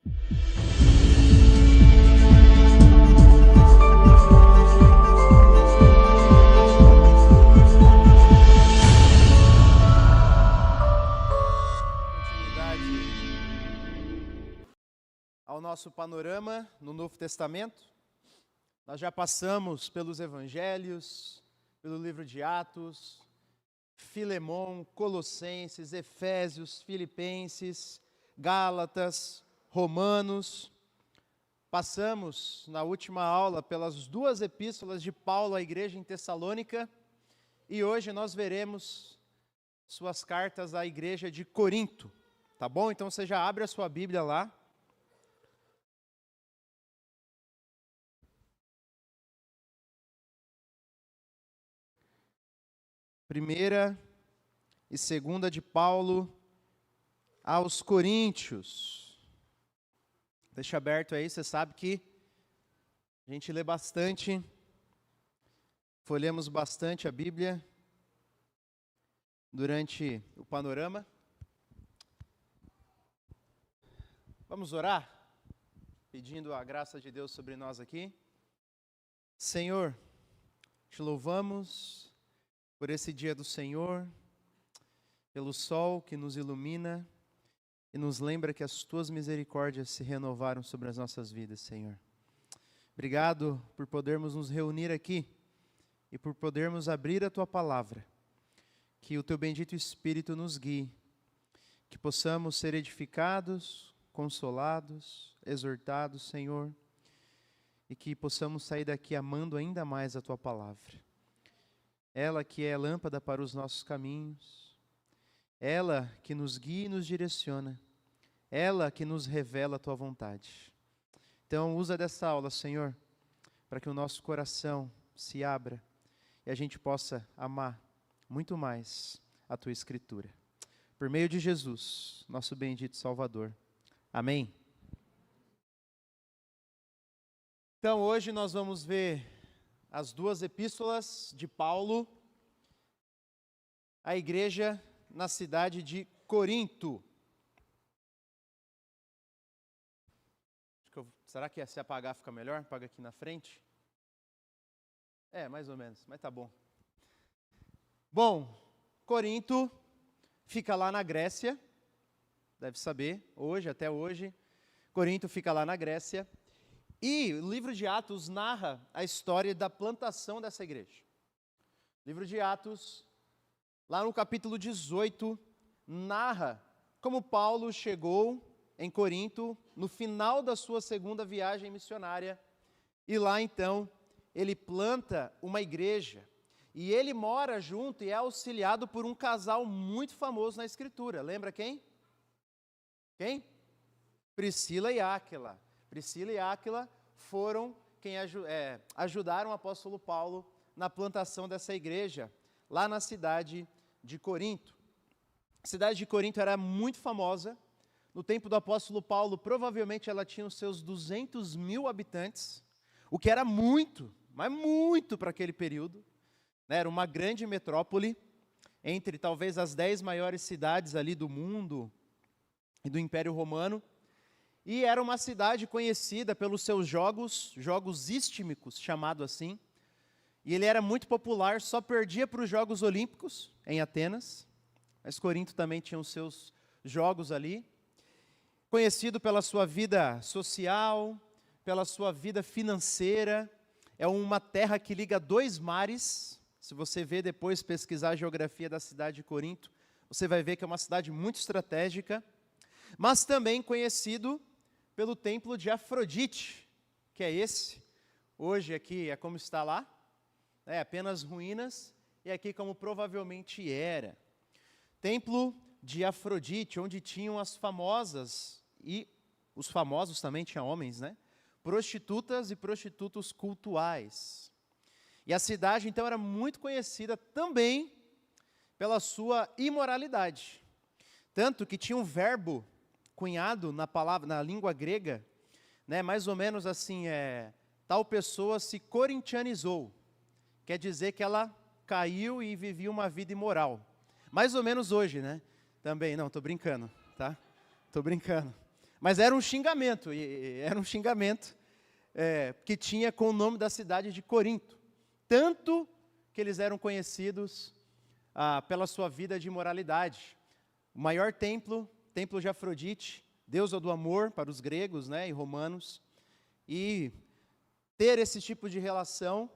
Ao nosso panorama no Novo Testamento, nós já passamos pelos Evangelhos, pelo livro de Atos, Filemão, Colossenses, Efésios, Filipenses, Gálatas, Romanos. Passamos na última aula pelas duas epístolas de Paulo à igreja em Tessalônica e hoje nós veremos suas cartas à igreja de Corinto, tá bom? Então você já abre a sua Bíblia lá. Primeira e segunda de Paulo aos Coríntios. Deixa aberto aí, você sabe que a gente lê bastante, folhemos bastante a Bíblia durante o panorama. Vamos orar, pedindo a graça de Deus sobre nós aqui. Senhor, te louvamos por esse dia do Senhor, pelo sol que nos ilumina e nos lembra que as tuas misericórdias se renovaram sobre as nossas vidas, Senhor. Obrigado por podermos nos reunir aqui e por podermos abrir a tua palavra. Que o teu bendito Espírito nos guie, que possamos ser edificados, consolados, exortados, Senhor, e que possamos sair daqui amando ainda mais a tua palavra. Ela que é lâmpada para os nossos caminhos, ela que nos guia e nos direciona, ela que nos revela a tua vontade. Então usa dessa aula, Senhor, para que o nosso coração se abra e a gente possa amar muito mais a tua Escritura. Por meio de Jesus, nosso bendito Salvador. Amém. Então hoje nós vamos ver as duas epístolas de Paulo à igreja na cidade de Corinto. Será que se apagar fica melhor? Apaga aqui na frente? Mais ou menos, mas tá bom. Bom, Corinto fica lá na Grécia, deve saber, até hoje, Corinto fica lá na Grécia. E o livro de Atos narra a história da plantação dessa igreja. O livro de Atos, lá no capítulo 18, narra como Paulo chegou em Corinto no final da sua segunda viagem missionária. E lá então, ele planta uma igreja. E ele mora junto e é auxiliado por um casal muito famoso na Escritura. Lembra quem? Quem? Priscila e Áquila. Priscila e Áquila foram quem ajudaram o apóstolo Paulo na plantação dessa igreja, lá na cidade de Corinto. A cidade de Corinto era muito famosa. No tempo do apóstolo Paulo, provavelmente ela tinha os seus 200.000 habitantes, o que era muito, mas muito para aquele período. Era uma grande metrópole, entre talvez as 10 maiores cidades ali do mundo e do Império Romano. E era uma cidade conhecida pelos seus jogos istmicos, chamado assim. E ele era muito popular, só perdia para os Jogos Olímpicos, em Atenas. Mas Corinto também tinha os seus jogos ali. Conhecido pela sua vida social, pela sua vida financeira. É uma terra que liga dois mares. Se você ver depois, pesquisar a geografia da cidade de Corinto, você vai ver que é uma cidade muito estratégica. Mas também conhecido pelo templo de Afrodite, que é esse. Hoje aqui é como está lá, apenas ruínas, e aqui como provavelmente era. Templo de Afrodite, onde tinham as famosas, e os famosos também tinham homens, prostitutas e prostitutos cultuais. E a cidade então era muito conhecida também pela sua imoralidade. Tanto que tinha um verbo cunhado na língua grega, mais ou menos assim, tal pessoa se corintianizou, quer dizer que ela caiu e vivia uma vida imoral, mais ou menos hoje, também, não, estou brincando, tá? Estou brincando, Mas era um xingamento, e era um xingamento que tinha com o nome da cidade de Corinto. Tanto que eles eram conhecidos pela sua vida de imoralidade. O maior templo, templo de Afrodite, deusa do amor para os gregos, né, e romanos. E ter esse tipo de relação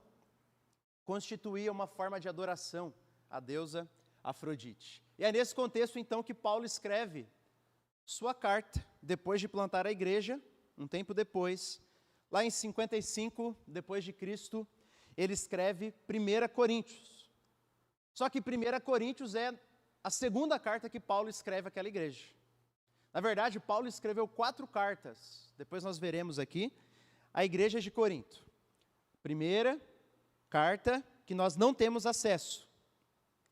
constituía uma forma de adoração à deusa Afrodite. E é nesse contexto, então, que Paulo escreve sua carta, depois de plantar a igreja, um tempo depois, lá em 55 depois de Cristo, ele escreve 1 Coríntios. Só que 1 Coríntios é a segunda carta que Paulo escreve àquela igreja. Na verdade, Paulo escreveu 4 cartas, depois nós veremos aqui, à igreja de Corinto. Primeira carta, que nós não temos acesso.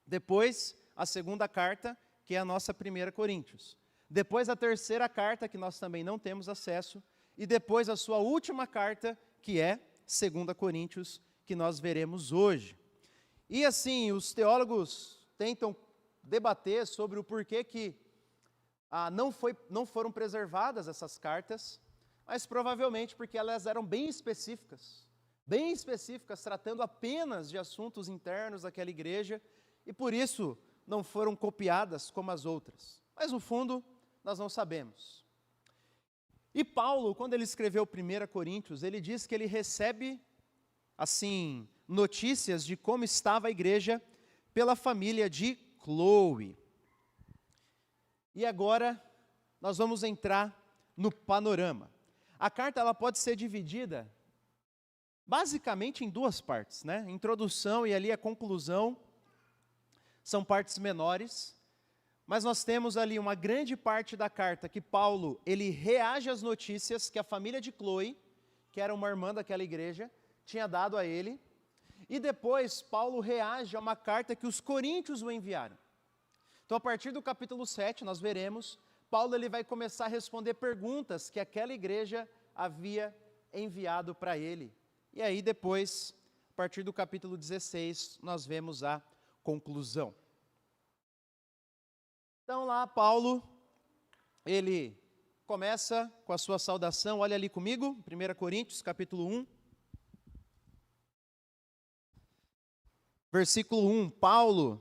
Depois, a segunda carta, que é a nossa 1 Coríntios. Depois, a terceira carta, que nós também não temos acesso. E depois, a sua última carta, que é 2 Coríntios, que nós veremos hoje. E assim, os teólogos tentam debater sobre o porquê que não foram preservadas essas cartas, mas provavelmente porque elas eram bem específicas, tratando apenas de assuntos internos daquela igreja, e por isso não foram copiadas como as outras. Mas no fundo, nós não sabemos. E Paulo, quando ele escreveu 1 Coríntios, ele diz que ele recebe, assim, notícias de como estava a igreja pela família de Cloe. E agora, nós vamos entrar no panorama. A carta ela pode ser dividida basicamente em 2 partes, né? Introdução e ali a conclusão são partes menores, mas nós temos ali uma grande parte da carta que Paulo, ele reage às notícias que a família de Cloe, que era uma irmã daquela igreja, tinha dado a ele, e depois Paulo reage a uma carta que os coríntios o enviaram. Então, a partir do capítulo 7, nós veremos, Paulo ele vai começar a responder perguntas que aquela igreja havia enviado para ele. E aí depois, a partir do capítulo 16, nós vemos a conclusão. Então lá Paulo, ele começa com a sua saudação, olha ali comigo, 1 Coríntios capítulo 1. Versículo 1, Paulo,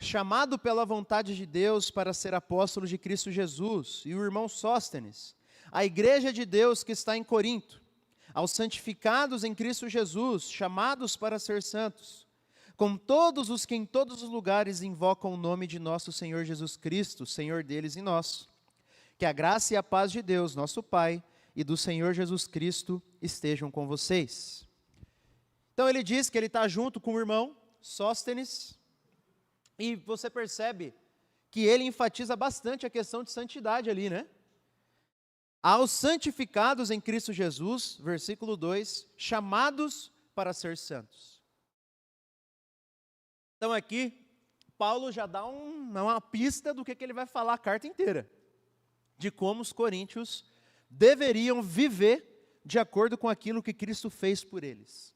chamado pela vontade de Deus para ser apóstolo de Cristo Jesus, e o irmão Sóstenes, a igreja de Deus que está em Corinto, aos santificados em Cristo Jesus, chamados para ser santos, com todos os que em todos os lugares invocam o nome de nosso Senhor Jesus Cristo, Senhor deles e nosso. Que a graça e a paz de Deus, nosso Pai, e do Senhor Jesus Cristo estejam com vocês. Então ele diz que ele está junto com o irmão Sóstenes, e você percebe que ele enfatiza bastante a questão de santidade ali, né? Aos santificados em Cristo Jesus, versículo 2, chamados para ser santos. Então aqui, Paulo já dá uma pista do que ele vai falar a carta inteira, de como os coríntios deveriam viver de acordo com aquilo que Cristo fez por eles.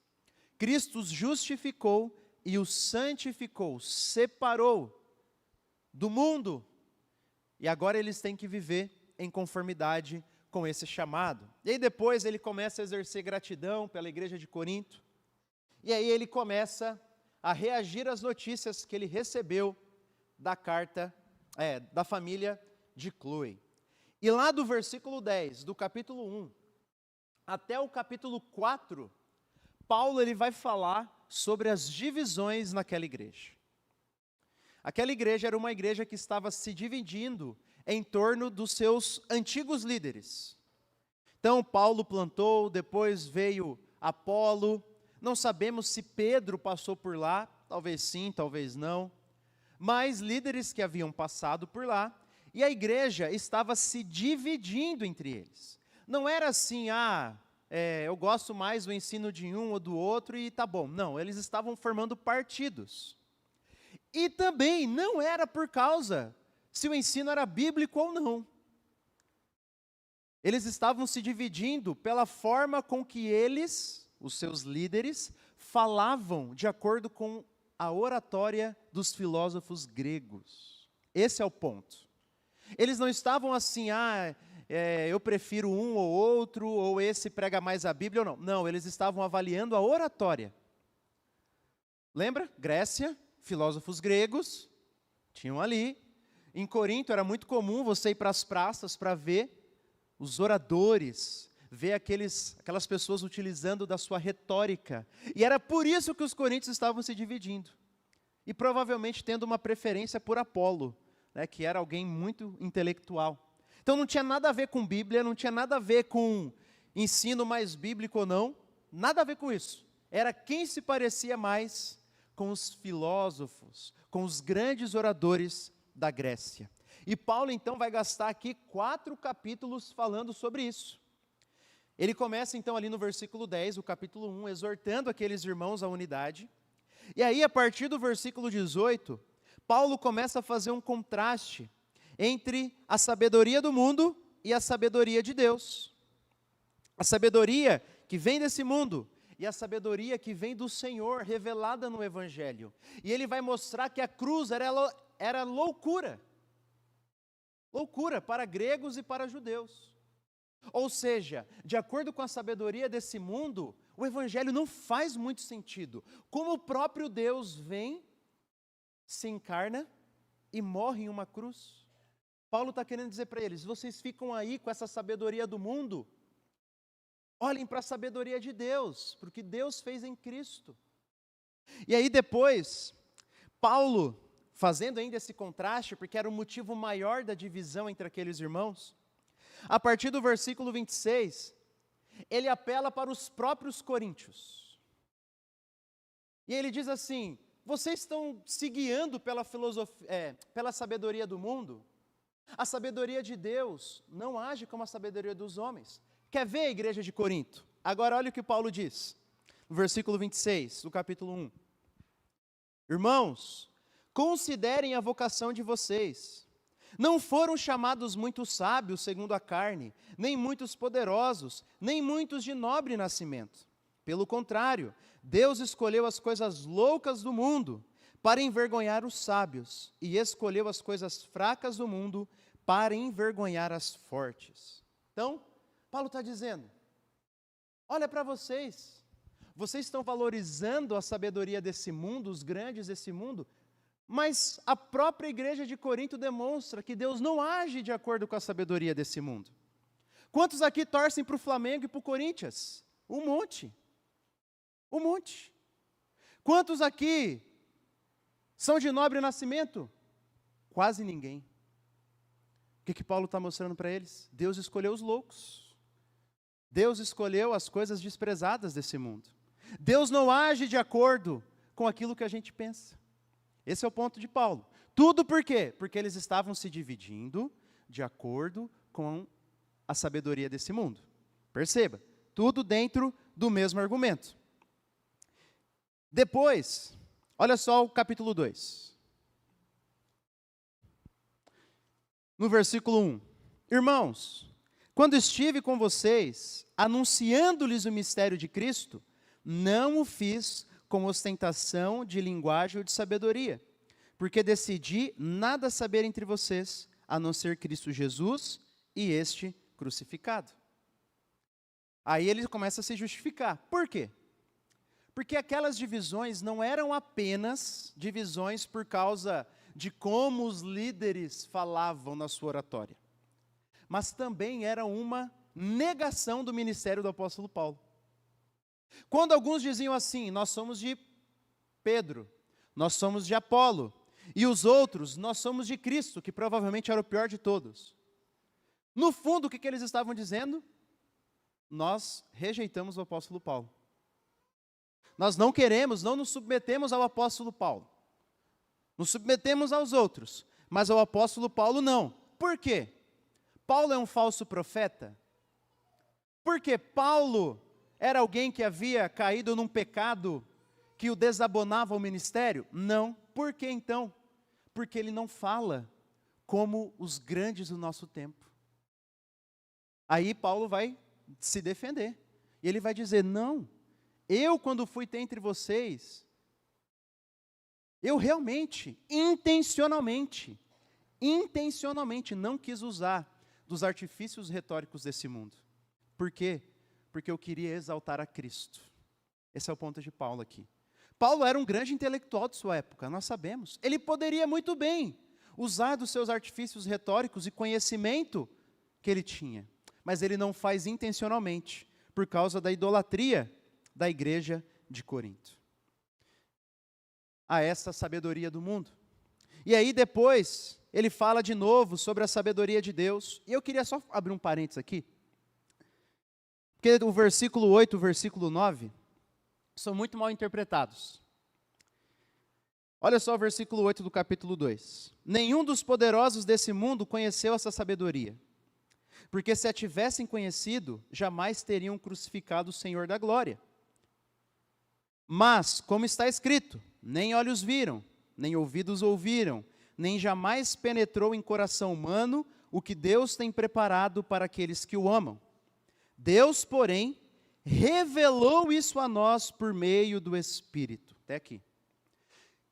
Cristo os justificou e os santificou, separou do mundo, e agora eles têm que viver em conformidade com esse chamado. E aí depois ele começa a exercer gratidão pela igreja de Corinto, e aí ele começa a reagir às notícias que ele recebeu da carta, da família de Cloe. E lá do versículo 10, do capítulo 1, até o capítulo 4, Paulo ele vai falar sobre as divisões naquela igreja. Aquela igreja era uma igreja que estava se dividindo em torno dos seus antigos líderes. Então Paulo plantou, depois veio Apolo, não sabemos se Pedro passou por lá, talvez sim, talvez não, mas líderes que haviam passado por lá, e a igreja estava se dividindo entre eles. Não era assim, eu gosto mais do ensino de um ou do outro e tá bom. Não, eles estavam formando partidos. E também não era por causa se o ensino era bíblico ou não. Eles estavam se dividindo pela forma com que eles, os seus líderes, falavam de acordo com a oratória dos filósofos gregos. Esse é o ponto. Eles não estavam assim, eu prefiro um ou outro, ou esse prega mais a Bíblia ou não. Não, eles estavam avaliando a oratória. Lembra? Grécia, filósofos gregos, tinham ali. Em Corinto era muito comum você ir para as praças para ver os oradores, ver aquelas pessoas utilizando da sua retórica. E era por isso que os coríntios estavam se dividindo. E provavelmente tendo uma preferência por Apolo, né, que era alguém muito intelectual. Então não tinha nada a ver com Bíblia, não tinha nada a ver com ensino mais bíblico ou não, nada a ver com isso. Era quem se parecia mais com os filósofos, com os grandes oradores da Grécia. E Paulo então vai gastar aqui 4 capítulos falando sobre isso. Ele começa então ali no versículo 10, o capítulo 1, exortando aqueles irmãos à unidade. E aí, a partir do versículo 18, Paulo começa a fazer um contraste entre a sabedoria do mundo e a sabedoria de Deus. A sabedoria que vem desse mundo e a sabedoria que vem do Senhor, revelada no Evangelho. E ele vai mostrar que a cruz era loucura. Loucura para gregos e para judeus. Ou seja, de acordo com a sabedoria desse mundo, o Evangelho não faz muito sentido. Como o próprio Deus vem, se encarna e morre em uma cruz. Paulo está querendo dizer para eles, vocês ficam aí com essa sabedoria do mundo, olhem para a sabedoria de Deus, para o que Deus fez em Cristo. E aí depois, Paulo, fazendo ainda esse contraste, porque era o motivo maior da divisão entre aqueles irmãos, a partir do versículo 26, ele apela para os próprios coríntios. E ele diz assim, vocês estão se guiando pela pela sabedoria do mundo? A sabedoria de Deus não age como a sabedoria dos homens. Quer ver a igreja de Corinto? Agora olha o que Paulo diz, no versículo 26, do capítulo 1. Irmãos, considerem a vocação de vocês. Não foram chamados muitos sábios segundo a carne, nem muitos poderosos, nem muitos de nobre nascimento. Pelo contrário, Deus escolheu as coisas loucas do mundo para envergonhar os sábios, e escolheu as coisas fracas do mundo para envergonhar as fortes. Então, Paulo está dizendo, olha para vocês estão valorizando a sabedoria desse mundo, os grandes desse mundo, mas a própria igreja de Corinto demonstra que Deus não age de acordo com a sabedoria desse mundo. Quantos aqui torcem para o Flamengo e para o Corinthians? Um monte. Um monte. Quantos aqui são de nobre nascimento? Quase ninguém. O que Paulo está mostrando para eles? Deus escolheu os loucos. Deus escolheu as coisas desprezadas desse mundo. Deus não age de acordo com aquilo que a gente pensa. Esse é o ponto de Paulo. Tudo por quê? Porque eles estavam se dividindo de acordo com a sabedoria desse mundo. Perceba, tudo dentro do mesmo argumento. Depois, olha só o capítulo 2. No versículo 1. Irmãos, quando estive com vocês, anunciando-lhes o mistério de Cristo, não o fiz com ostentação de linguagem ou de sabedoria, porque decidi nada saber entre vocês, a não ser Cristo Jesus e este crucificado. Aí ele começa a se justificar. Por quê? Porque aquelas divisões não eram apenas divisões por causa de como os líderes falavam na sua oratória, mas também era uma negação do ministério do apóstolo Paulo. Quando alguns diziam assim, nós somos de Pedro, nós somos de Apolo, e os outros, nós somos de Cristo, que provavelmente era o pior de todos. No fundo, o que eles estavam dizendo? Nós rejeitamos o apóstolo Paulo. Nós não queremos, não nos submetemos ao apóstolo Paulo. Nos submetemos aos outros, mas ao apóstolo Paulo não. Por quê? Paulo é um falso profeta? Porque Paulo era alguém que havia caído num pecado que o desabonava ao ministério? Não. Por que então? Porque ele não fala como os grandes do nosso tempo. Aí Paulo vai se defender. E ele vai dizer, não, eu quando fui ter entre vocês, eu realmente, intencionalmente não quis usar dos artifícios retóricos desse mundo. Por quê? Porque eu queria exaltar a Cristo. Esse é o ponto de Paulo aqui. Paulo era um grande intelectual de sua época, nós sabemos. Ele poderia muito bem usar dos seus artifícios retóricos e conhecimento que ele tinha. Mas ele não faz intencionalmente, por causa da idolatria da igreja de Corinto. A essa sabedoria do mundo. E aí depois, ele fala de novo sobre a sabedoria de Deus. E eu queria só abrir um parênteses aqui. Porque o versículo 8 e o versículo 9 são muito mal interpretados. Olha só o versículo 8 do capítulo 2. Nenhum dos poderosos desse mundo conheceu essa sabedoria. Porque se a tivessem conhecido, jamais teriam crucificado o Senhor da glória. Mas, como está escrito, nem olhos viram, nem ouvidos ouviram, nem jamais penetrou em coração humano o que Deus tem preparado para aqueles que o amam. Deus, porém, revelou isso a nós por meio do Espírito. Até aqui.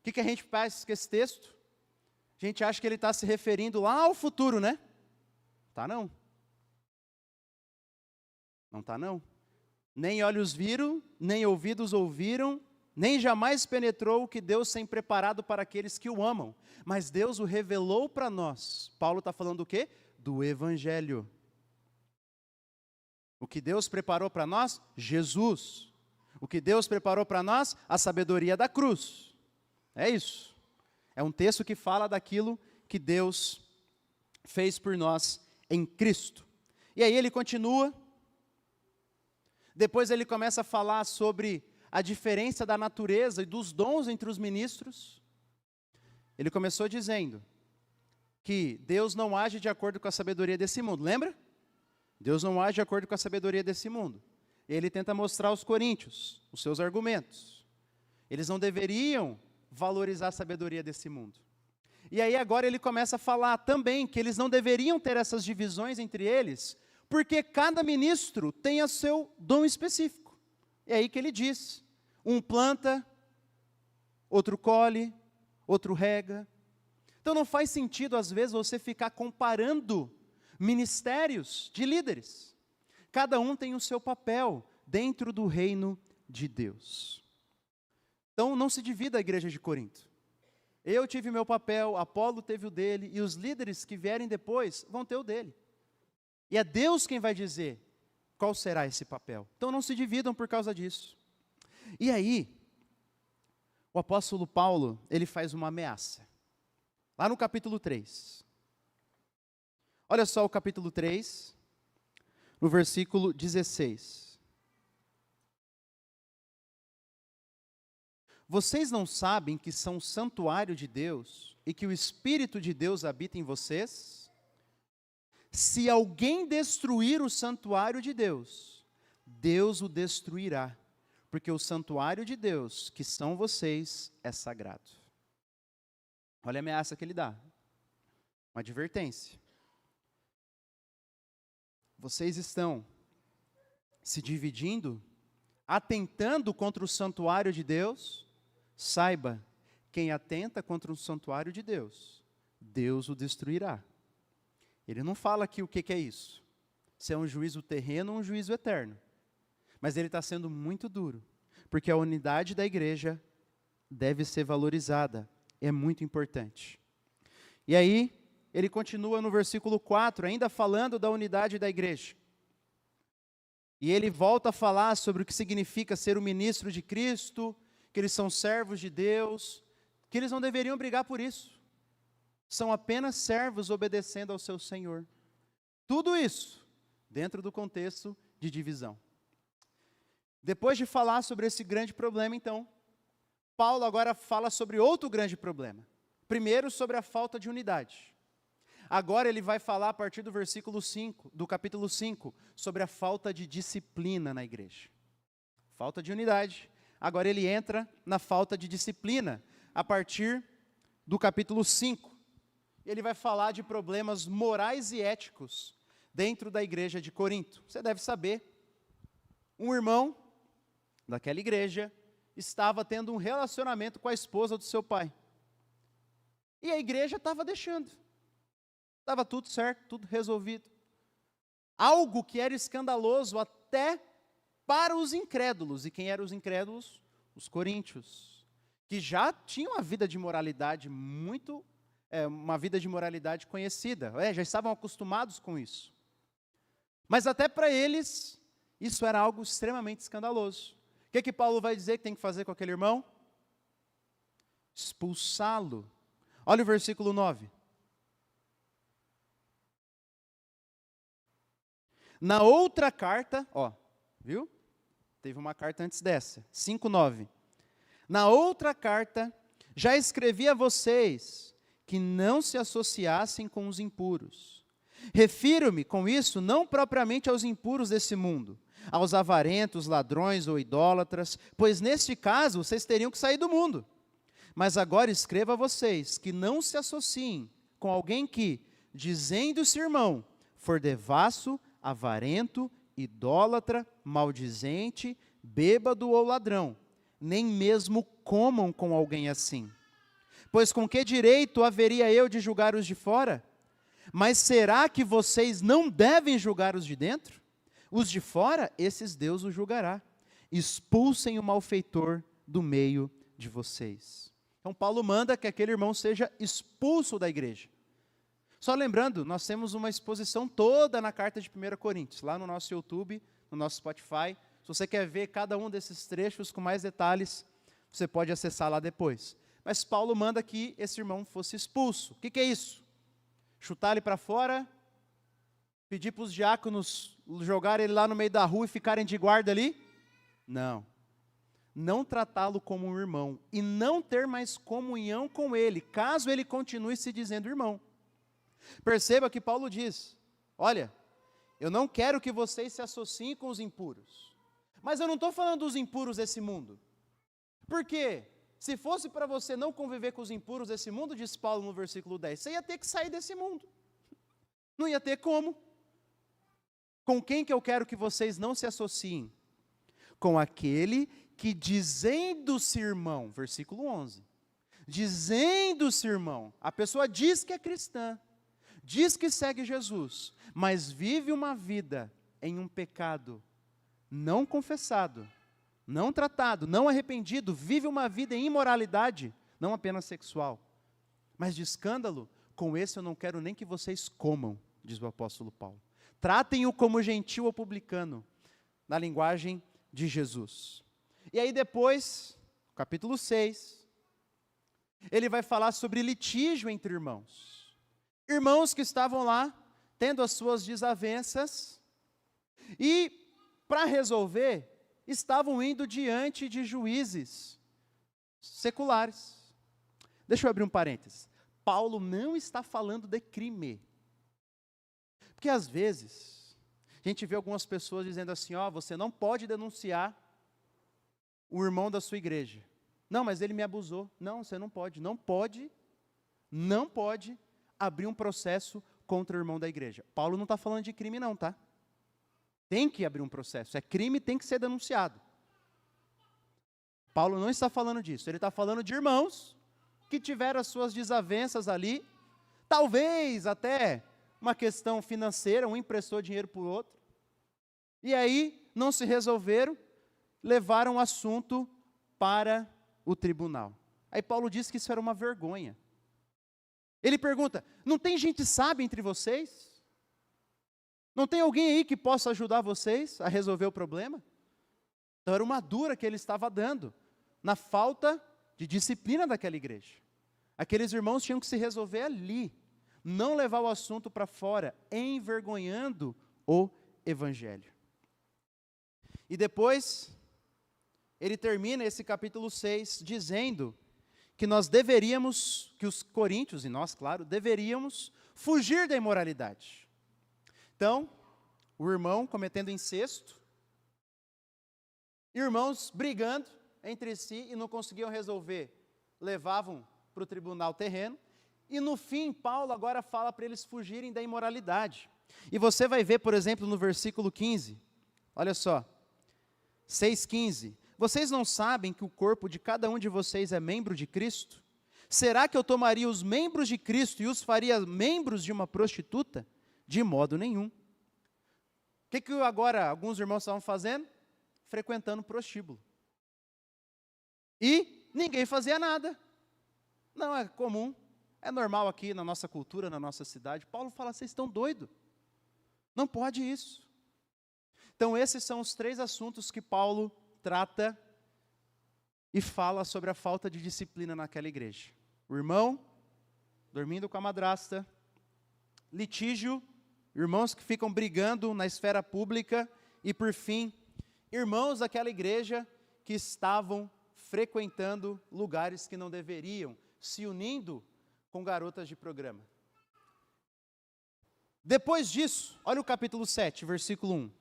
O que a gente faz com esse texto? A gente acha que ele está se referindo lá ao futuro, né? Tá não. Não tá não. Nem olhos viram, nem ouvidos ouviram, nem jamais penetrou o que Deus tem preparado para aqueles que o amam. Mas Deus o revelou para nós. Paulo está falando do quê? Do Evangelho. O que Deus preparou para nós? Jesus. O que Deus preparou para nós? A sabedoria da cruz. É isso. É um texto que fala daquilo que Deus fez por nós em Cristo. E aí ele continua. Depois ele começa a falar sobre a diferença da natureza e dos dons entre os ministros. Ele começou dizendo que Deus não age de acordo com a sabedoria desse mundo. Lembra? Deus não age de acordo com a sabedoria desse mundo. Ele tenta mostrar aos coríntios os seus argumentos. Eles não deveriam valorizar a sabedoria desse mundo. E aí agora ele começa a falar também que eles não deveriam ter essas divisões entre eles, porque cada ministro tem o seu dom específico. É aí que ele diz, um planta, outro colhe, outro rega. Então não faz sentido às vezes você ficar comparando ministérios de líderes. Cada um tem o seu papel dentro do reino de Deus. Então não se divida a igreja de Corinto. Eu tive meu papel, Apolo teve o dele, e os líderes que vierem depois vão ter o dele. E é Deus quem vai dizer qual será esse papel. Então não se dividam por causa disso. E aí, o apóstolo Paulo, ele faz uma ameaça. Lá no capítulo 3. Olha só o capítulo 3, no versículo 16. Vocês não sabem que são santuário de Deus e que o Espírito de Deus habita em vocês? Se alguém destruir o santuário de Deus, Deus o destruirá, porque o santuário de Deus, que são vocês, é sagrado. Olha a ameaça que ele dá. Uma advertência. Vocês estão se dividindo, atentando contra o santuário de Deus. Saiba, quem atenta contra o santuário de Deus, Deus o destruirá. Ele não fala aqui o que é isso. Se é um juízo terreno ou um juízo eterno. Mas ele está sendo muito duro, porque a unidade da igreja deve ser valorizada. É muito importante. E aí, ele continua no versículo 4, ainda falando da unidade da igreja. E ele volta a falar sobre o que significa ser o ministro de Cristo, que eles são servos de Deus, que eles não deveriam brigar por isso. São apenas servos obedecendo ao seu Senhor. Tudo isso dentro do contexto de divisão. Depois de falar sobre esse grande problema, então, Paulo agora fala sobre outro grande problema. Primeiro, sobre a falta de unidade. Agora ele vai falar a partir do versículo 5, do capítulo 5, sobre a falta de disciplina na igreja. Falta de unidade. Agora ele entra na falta de disciplina, a partir do capítulo 5. Ele vai falar de problemas morais e éticos dentro da igreja de Corinto. Você deve saber, um irmão daquela igreja estava tendo um relacionamento com a esposa do seu pai. E a igreja estava deixando. Estava tudo certo, tudo resolvido. algo que era escandaloso até para os incrédulos. E quem eram os incrédulos? Os coríntios, que já tinham uma vida de moralidade uma vida de moralidade conhecida, já estavam acostumados com isso. Mas até para eles, isso era algo extremamente escandaloso. O que Paulo vai dizer que tem que fazer com aquele irmão? Expulsá-lo. Olha o versículo 9. Na outra carta, viu? Teve uma carta antes dessa, 5:9. Na outra carta, já escrevi a vocês que não se associassem com os impuros. Refiro-me com isso não propriamente aos impuros desse mundo, aos avarentos, ladrões ou idólatras, pois neste caso vocês teriam que sair do mundo. Mas agora escrevo a vocês que não se associem com alguém que, dizendo-se irmão, for devasso, avarento, idólatra, maldizente, bêbado ou ladrão, nem mesmo comam com alguém assim. Pois com que direito haveria eu de julgar os de fora? Mas será que vocês não devem julgar os de dentro? Os de fora, esses Deus os julgará. Expulsem o malfeitor do meio de vocês. Então Paulo manda que aquele irmão seja expulso da igreja. Só lembrando, nós temos uma exposição toda na carta de 1 Coríntios, lá no nosso YouTube, no nosso Spotify. Se você quer ver cada um desses trechos com mais detalhes, você pode acessar lá depois. Mas Paulo manda que esse irmão fosse expulso. O que é isso? Chutar ele para fora, pedir para os diáconos jogarem ele lá no meio da rua e ficarem de guarda ali? Não. Não tratá-lo como um irmão e não ter mais comunhão com ele, caso ele continue se dizendo irmão. Perceba que Paulo diz, olha, eu não quero que vocês se associem com os impuros. Mas eu não estou falando dos impuros desse mundo. Por quê? Se fosse para você não conviver com os impuros desse mundo, diz Paulo no versículo 10, você ia ter que sair desse mundo. Não ia ter como. Com quem que eu quero que vocês não se associem? Com aquele que dizendo-se irmão, versículo 11, dizendo-se irmão, a pessoa diz que é cristã, diz que segue Jesus, mas vive uma vida em um pecado não confessado, não tratado, não arrependido, vive uma vida em imoralidade, não apenas sexual, mas de escândalo, com esse eu não quero nem que vocês comam, diz o apóstolo Paulo. Tratem-o como gentil ou publicano, na linguagem de Jesus. E aí depois, capítulo 6, ele vai falar sobre litígio entre irmãos. Irmãos que estavam lá, tendo as suas desavenças, e para resolver, estavam indo diante de juízes seculares. Deixa eu abrir um parênteses. Paulo não está falando de crime. Porque às vezes, a gente vê algumas pessoas dizendo assim, você não pode denunciar o irmão da sua igreja. Não, mas ele me abusou. Não, você não pode. Não pode abrir um processo contra o irmão da igreja. Paulo não está falando de crime não, tá? Tem que abrir um processo. É crime, tem que ser denunciado. Paulo não está falando disso. Ele está falando de irmãos que tiveram as suas desavenças ali, talvez até uma questão financeira, um emprestou dinheiro para o outro, e aí não se resolveram, levaram o assunto para o tribunal. Aí Paulo diz que isso era uma vergonha. Ele pergunta, não tem gente sábia entre vocês? Não tem alguém aí que possa ajudar vocês a resolver o problema? Então era uma dura que ele estava dando, na falta de disciplina daquela igreja. Aqueles irmãos tinham que se resolver ali, não levar o assunto para fora, envergonhando o evangelho. E depois, ele termina esse capítulo 6 dizendo que nós deveríamos, que os coríntios, e nós, claro, deveríamos fugir da imoralidade. Então, o irmão cometendo incesto, irmãos brigando entre si e não conseguiam resolver, levavam para o tribunal terreno, e no fim, Paulo agora fala para eles fugirem da imoralidade. E você vai ver, por exemplo, no versículo 15, olha só, 6,15, vocês não sabem que o corpo de cada um de vocês é membro de Cristo? Será que eu tomaria os membros de Cristo e os faria membros de uma prostituta? De modo nenhum. que agora alguns irmãos estavam fazendo? Frequentando prostíbulo. E ninguém fazia nada. Não, é comum, é normal aqui na nossa cultura, na nossa cidade. Paulo fala, vocês estão doidos. Não pode isso. Então esses são os 3 assuntos que Paulo trata e fala sobre a falta de disciplina naquela igreja. O irmão dormindo com a madrasta, litígio, irmãos que ficam brigando na esfera pública e, por fim, irmãos daquela igreja que estavam frequentando lugares que não deveriam, se unindo com garotas de programa. Depois disso, olha o capítulo 7, versículo 1.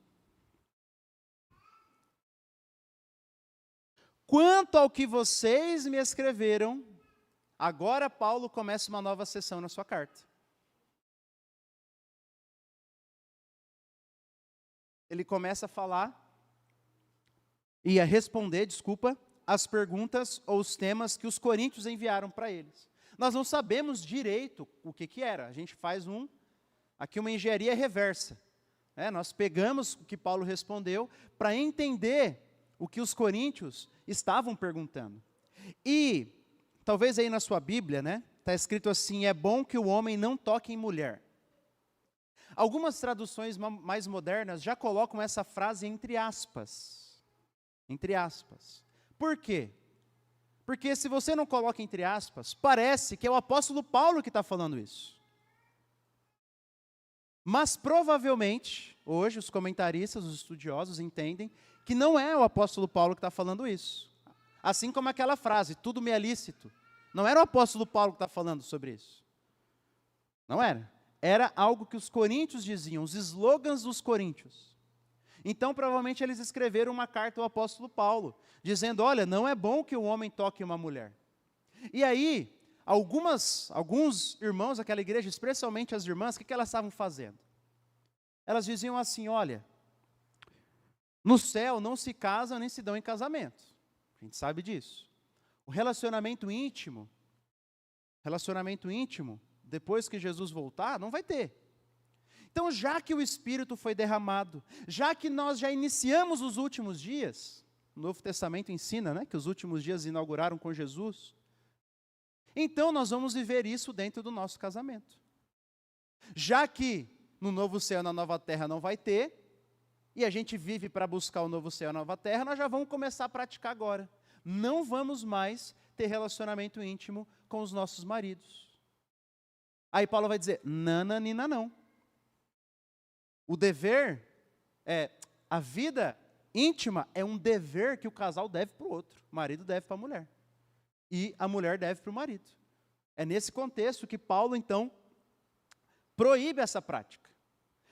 Quanto ao que vocês me escreveram, agora Paulo começa uma nova sessão na sua carta. Ele começa a falar e a responder, as perguntas ou os temas que os coríntios enviaram para eles. Nós não sabemos direito o que era. A gente faz aqui uma engenharia reversa. Nós pegamos o que Paulo respondeu para entender o que os coríntios estavam perguntando. E, talvez aí na sua Bíblia, está escrito assim, é bom que o homem não toque em mulher. Algumas traduções mais modernas já colocam essa frase entre aspas. Entre aspas. Por quê? Porque se você não coloca entre aspas, parece que é o apóstolo Paulo que está falando isso. Mas provavelmente, hoje os comentaristas, os estudiosos entendem que não é o apóstolo Paulo que está falando isso. Assim como aquela frase, tudo me é lícito. Não era o apóstolo Paulo que está falando sobre isso. Não era. Era algo que os coríntios diziam, os slogans dos coríntios. Então, provavelmente, eles escreveram uma carta ao apóstolo Paulo, dizendo, olha, não é bom que o homem toque uma mulher. E aí, alguns irmãos daquela igreja, especialmente as irmãs, o que elas estavam fazendo? Elas diziam assim, olha, no céu não se casam nem se dão em casamento. A gente sabe disso. O relacionamento íntimo, depois que Jesus voltar, não vai ter. Então, já que o Espírito foi derramado, já que nós já iniciamos os últimos dias, o Novo Testamento ensina, que os últimos dias inauguraram com Jesus, então nós vamos viver isso dentro do nosso casamento. Já que no novo céu e na nova terra não vai ter, e a gente vive para buscar o novo céu e a nova terra, nós já vamos começar a praticar agora. Não vamos mais ter relacionamento íntimo com os nossos maridos. Aí Paulo vai dizer, nananina não. O dever, a vida íntima é um dever que o casal deve para o outro. O marido deve para a mulher. E a mulher deve para o marido. É nesse contexto que Paulo, então, proíbe essa prática.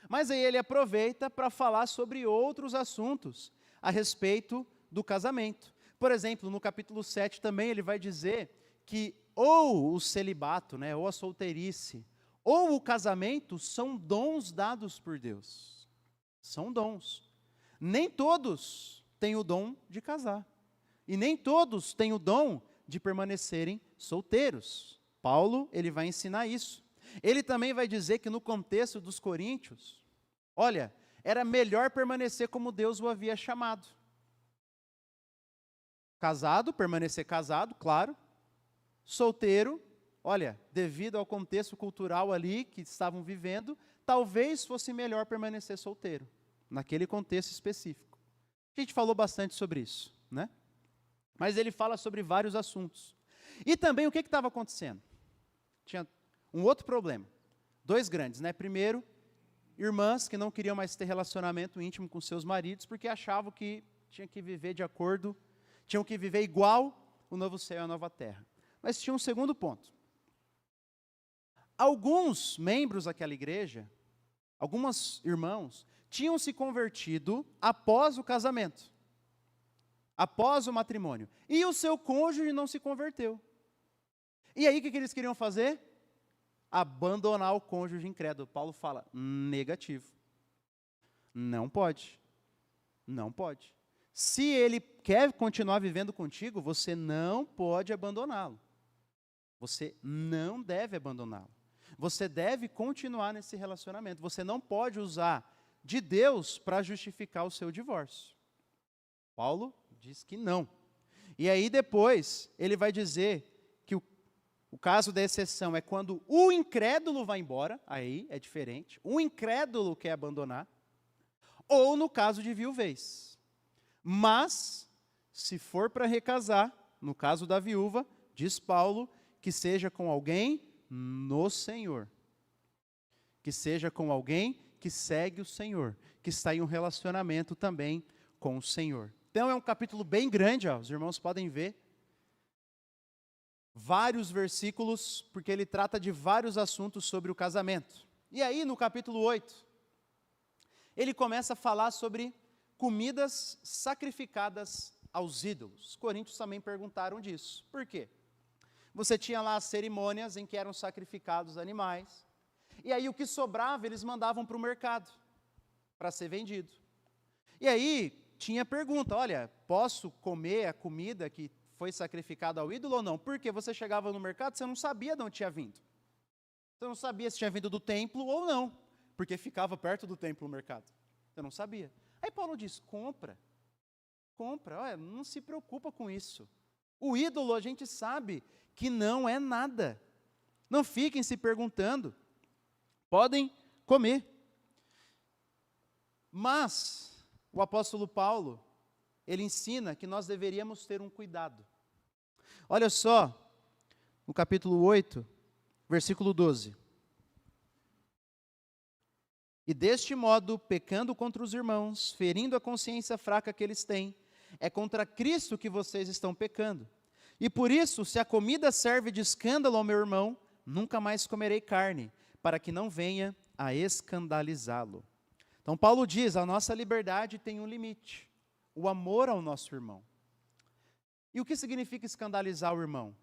Mas aí ele aproveita para falar sobre outros assuntos a respeito do casamento. Por exemplo, no capítulo 7 também ele vai dizer que ou o celibato, ou a solteirice, ou o casamento são dons dados por Deus. São dons. Nem todos têm o dom de casar. E nem todos têm o dom de permanecerem solteiros. Paulo, ele vai ensinar isso. Ele também vai dizer que no contexto dos coríntios, olha, era melhor permanecer como Deus o havia chamado. Casado, permanecer casado, claro. Solteiro, olha, devido ao contexto cultural ali que estavam vivendo, talvez fosse melhor permanecer solteiro, naquele contexto específico. A gente falou bastante sobre isso, Mas ele fala sobre vários assuntos. E também o que estava acontecendo? Tinha um outro problema, 2 grandes, Primeiro, irmãs que não queriam mais ter relacionamento íntimo com seus maridos, porque achavam que tinham que viver de acordo, tinham que viver igual o novo céu e a nova terra. Mas tinha um segundo ponto. Alguns membros daquela igreja, alguns irmãos, tinham se convertido após o casamento, após o matrimônio, e o seu cônjuge não se converteu. E aí o que eles queriam fazer? Abandonar o cônjuge incrédulo. Paulo fala, negativo. Não pode. Não pode. Se ele quer continuar vivendo contigo, você não pode abandoná-lo. Você não deve abandoná-lo. Você deve continuar nesse relacionamento. Você não pode usar de Deus para justificar o seu divórcio. Paulo diz que não. E aí depois ele vai dizer que o caso da exceção é quando o incrédulo vai embora, aí é diferente, o incrédulo quer abandonar, ou no caso de viuvez. Mas, se for para recasar, no caso da viúva, diz Paulo, que seja com alguém no Senhor. Que seja com alguém que segue o Senhor, que está em um relacionamento também com o Senhor. Então é um capítulo bem grande, ó, os irmãos podem ver. Vários versículos, porque ele trata de vários assuntos sobre o casamento. E aí, no capítulo 8, ele começa a falar sobre comidas sacrificadas aos ídolos. Os coríntios também perguntaram disso. Por quê? Você tinha lá as cerimônias em que eram sacrificados animais, e aí o que sobrava eles mandavam para o mercado, para ser vendido. E aí tinha a pergunta, olha, posso comer a comida que foi sacrificada ao ídolo ou não? Porque você chegava no mercado, você não sabia de onde tinha vindo. Você não sabia se tinha vindo do templo ou não, porque ficava perto do templo o mercado. Você não sabia. Aí Paulo diz, compra, olha, não se preocupa com isso. O ídolo a gente sabe que não é nada. Não fiquem se perguntando. Podem comer. Mas o apóstolo Paulo, ele ensina que nós deveríamos ter um cuidado. Olha só, no capítulo 8, versículo 12. E deste modo, pecando contra os irmãos, ferindo a consciência fraca que eles têm, é contra Cristo que vocês estão pecando. E por isso, se a comida serve de escândalo ao meu irmão, nunca mais comerei carne, para que não venha a escandalizá-lo. Então Paulo diz, a nossa liberdade tem um limite, o amor ao nosso irmão. E o que significa escandalizar o irmão?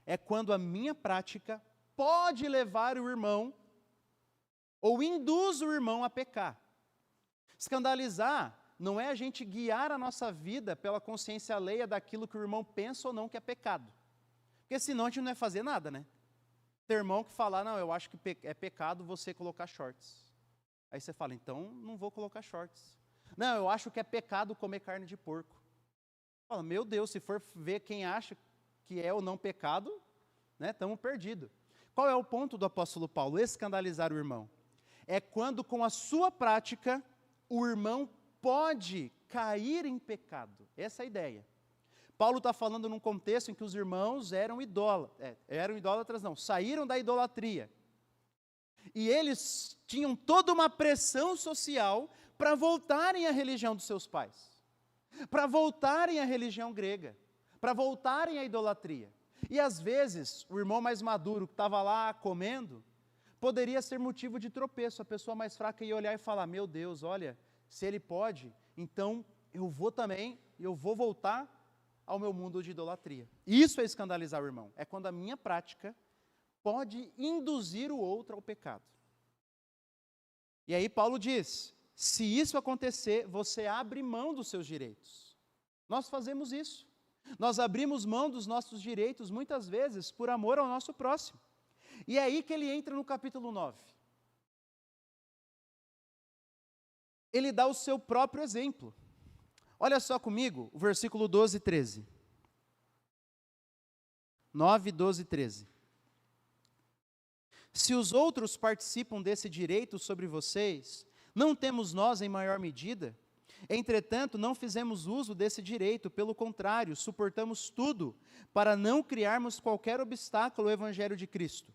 É quando a minha prática pode levar o irmão, ou induz o irmão a pecar. Escandalizar não é a gente guiar a nossa vida pela consciência alheia daquilo que o irmão pensa ou não que é pecado. Porque senão a gente não ia fazer nada, né? Ter irmão que falar, não, eu acho que é pecado você colocar shorts. Aí você fala, então não vou colocar shorts. Não, eu acho que é pecado comer carne de porco. Fala, meu Deus, se for ver quem acha que é ou não pecado, né, estamos perdidos. Qual é o ponto do apóstolo Paulo? Escandalizar o irmão. É quando com a sua prática, o irmão pode cair em pecado. Essa é a ideia. Paulo está falando num contexto em que os irmãos eram idólatras, saíram da idolatria. E eles tinham toda uma pressão social para voltarem à religião dos seus pais, para voltarem à religião grega, para voltarem à idolatria. E às vezes, o irmão mais maduro que estava lá comendo, poderia ser motivo de tropeço. A pessoa mais fraca ia olhar e falar, meu Deus, olha, se ele pode, então eu vou também, eu vou voltar ao meu mundo de idolatria. Isso é escandalizar o irmão. É quando a minha prática pode induzir o outro ao pecado. E aí Paulo diz, se isso acontecer, você abre mão dos seus direitos. Nós fazemos isso. Nós abrimos mão dos nossos direitos, muitas vezes, por amor ao nosso próximo. E é aí que ele entra no capítulo 9. Ele dá o seu próprio exemplo. Olha só comigo, o versículo 12 e 13. 9, 12 e 13. Se os outros participam desse direito sobre vocês, não temos nós em maior medida? Entretanto, não fizemos uso desse direito, pelo contrário, suportamos tudo para não criarmos qualquer obstáculo ao Evangelho de Cristo.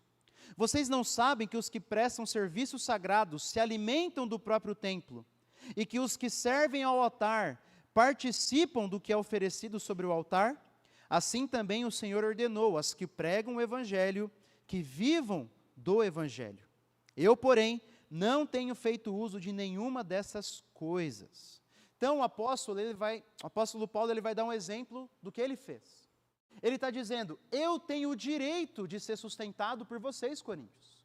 Vocês não sabem que os que prestam serviços sagrados se alimentam do próprio templo, e que os que servem ao altar participam do que é oferecido sobre o altar? Assim também o Senhor ordenou aos que pregam o Evangelho que vivam do Evangelho. Eu, porém, não tenho feito uso de nenhuma dessas coisas. Então o apóstolo Paulo ele vai dar um exemplo do que ele fez. Ele está dizendo, eu tenho o direito de ser sustentado por vocês, coríntios.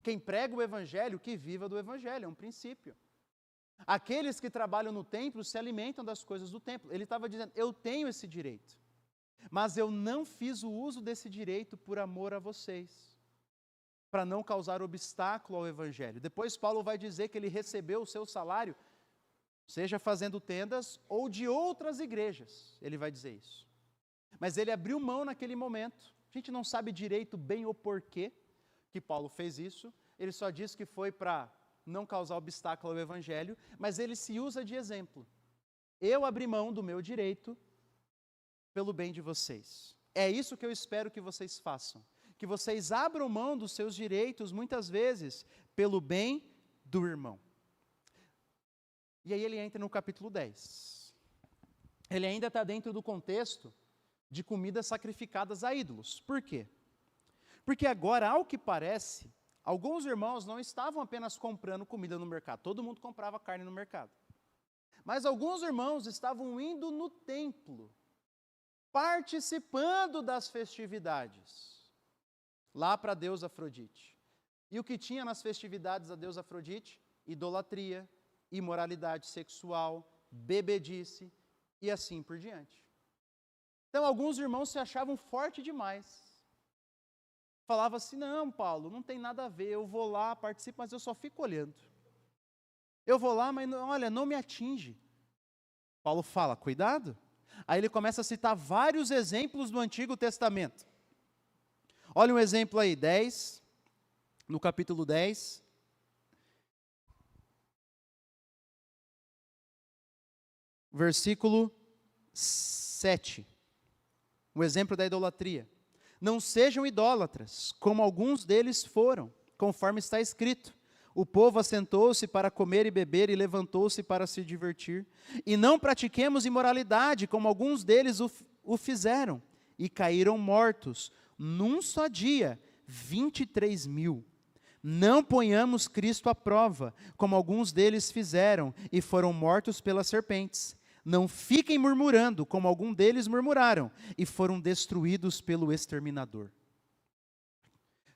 Quem prega o Evangelho, que viva do Evangelho, é um princípio. Aqueles que trabalham no templo se alimentam das coisas do templo. Ele estava dizendo, eu tenho esse direito, mas eu não fiz o uso desse direito por amor a vocês. para não causar obstáculo ao evangelho. Depois Paulo vai dizer que ele recebeu o seu salário, seja fazendo tendas ou de outras igrejas, ele vai dizer isso. Mas ele abriu mão naquele momento. A gente não sabe direito bem o porquê que Paulo fez isso. Ele só diz que foi para não causar obstáculo ao evangelho, mas ele se usa de exemplo. Eu abri mão do meu direito pelo bem de vocês. É isso que eu espero que vocês façam. Que vocês abram mão dos seus direitos, muitas vezes, pelo bem do irmão. E aí ele entra no capítulo 10. Ele ainda está dentro do contexto de comidas sacrificadas a ídolos. Por quê? Porque agora, ao que parece, alguns irmãos não estavam apenas comprando comida no mercado. Todo mundo comprava carne no mercado. Mas alguns irmãos estavam indo no templo, participando das festividades, lá para a deusa Afrodite. E o que tinha nas festividades da deusa Afrodite? Idolatria, imoralidade sexual, bebedice e assim por diante. Então alguns irmãos se achavam forte demais. Falava assim, não, Paulo, não tem nada a ver, eu vou lá, participo, mas eu só fico olhando. Eu vou lá, mas olha, não me atinge. Paulo fala, cuidado. Aí ele começa a citar vários exemplos do Antigo Testamento. Olha um exemplo aí, no capítulo 10. Versículo 7. O exemplo da idolatria. Não sejam idólatras, como alguns deles foram, conforme está escrito. O povo assentou-se para comer e beber e levantou-se para se divertir. E não pratiquemos imoralidade, como alguns deles o fizeram, e caíram mortos. Num só dia, 23.000. Não ponhamos Cristo à prova, como alguns deles fizeram, e foram mortos pelas serpentes. Não fiquem murmurando, como alguns deles murmuraram, e foram destruídos pelo exterminador.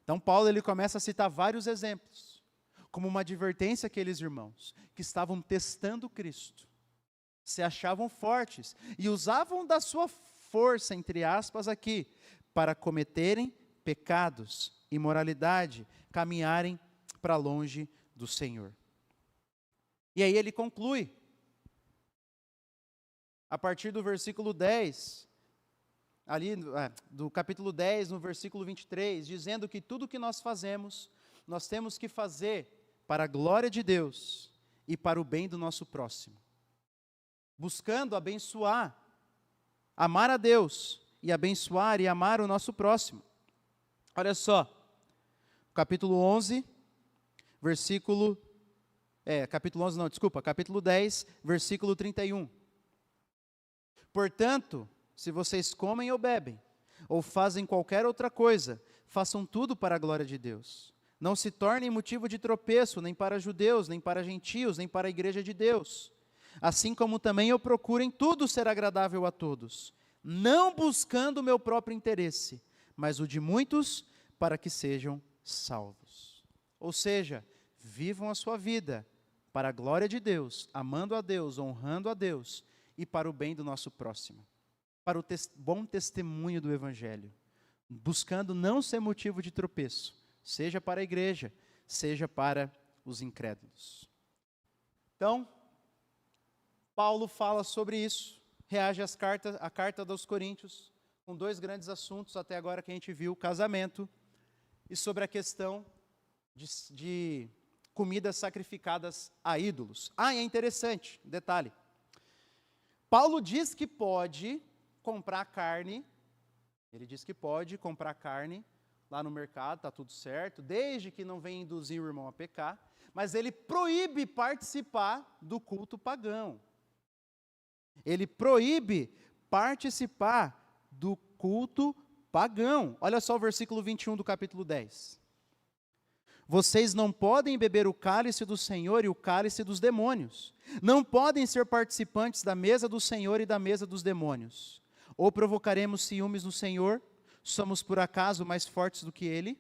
Então Paulo ele começa a citar vários exemplos, como uma advertência àqueles irmãos que estavam testando Cristo, se achavam fortes e usavam da sua força, entre aspas aqui, para cometerem pecados, imoralidade, caminharem para longe do Senhor. E aí ele conclui, a partir do versículo 10, ali do capítulo 10, no versículo 23, dizendo que tudo que nós fazemos, nós temos que fazer para a glória de Deus e para o bem do nosso próximo. Buscando abençoar, amar a Deus e abençoar e amar o nosso próximo. Olha só, capítulo 11, capítulo 10, versículo 31. Portanto, se vocês comem ou bebem, ou fazem qualquer outra coisa, façam tudo para a glória de Deus. Não se tornem motivo de tropeço, nem para judeus, nem para gentios, nem para a igreja de Deus. Assim como também eu procuro em tudo ser agradável a todos, não buscando o meu próprio interesse, mas o de muitos, para que sejam salvos. Ou seja, vivam a sua vida para a glória de Deus, amando a Deus, honrando a Deus, e para o bem do nosso próximo, para o bom testemunho do Evangelho, buscando não ser motivo de tropeço, seja para a igreja, seja para os incrédulos. Então, Paulo fala sobre isso, reage à carta dos Coríntios, com dois grandes assuntos até agora que a gente viu, casamento e sobre a questão de comidas sacrificadas a ídolos. E é interessante, detalhe, Paulo diz que pode comprar carne, ele diz que pode comprar carne lá no mercado, está tudo certo, desde que não venha induzir o irmão a pecar, mas ele proíbe participar do culto pagão. Ele proíbe participar do culto pagão. Olha só o versículo 21 do capítulo 10. Vocês não podem beber o cálice do Senhor e o cálice dos demônios. Não podem ser participantes da mesa do Senhor e da mesa dos demônios. Ou provocaremos ciúmes no Senhor? Somos por acaso mais fortes do que Ele?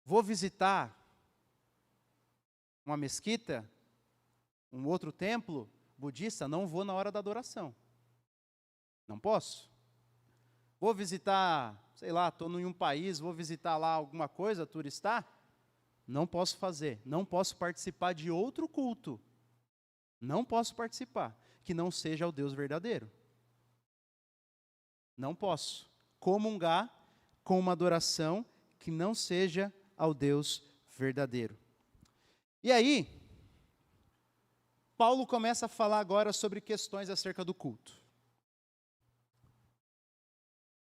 Vou visitar uma mesquita, um outro templo budista, não vou na hora da adoração. Não posso. Vou visitar sei lá, estou em um país, vou visitar lá alguma coisa, turistar, não posso fazer, não posso participar de outro culto, não posso participar, que não seja o Deus verdadeiro. Não posso comungar com uma adoração que não seja ao Deus verdadeiro. E aí, Paulo começa a falar agora sobre questões acerca do culto.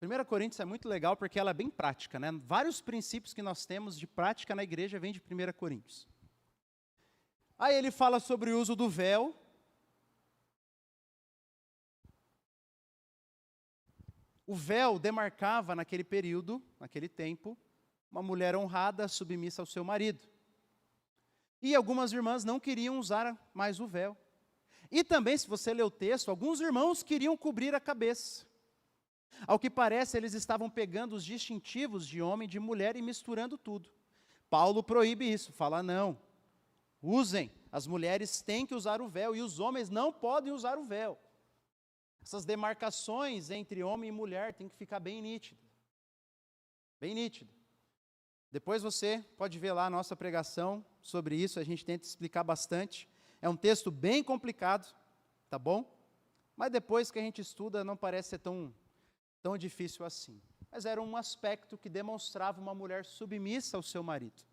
1 Coríntios é muito legal porque ela é bem prática, né? Vários princípios que nós temos de prática na igreja vêm de 1 Coríntios. Aí ele fala sobre o uso do véu. O véu demarcava naquele período, naquele tempo, uma mulher honrada, submissa ao seu marido. E algumas irmãs não queriam usar mais o véu. E também, se você ler o texto, alguns irmãos queriam cobrir a cabeça. Ao que parece, eles estavam pegando os distintivos de homem e de mulher e misturando tudo. Paulo proíbe isso, fala não, usem, as mulheres têm que usar o véu e os homens não podem usar o véu. Essas demarcações entre homem e mulher têm que ficar bem nítidas. Bem nítido. Depois você pode ver lá a nossa pregação sobre isso, a gente tenta explicar bastante. É um texto bem complicado, tá bom? Mas depois que a gente estuda, não parece ser tão difícil assim. Mas era um aspecto que demonstrava uma mulher submissa ao seu marido.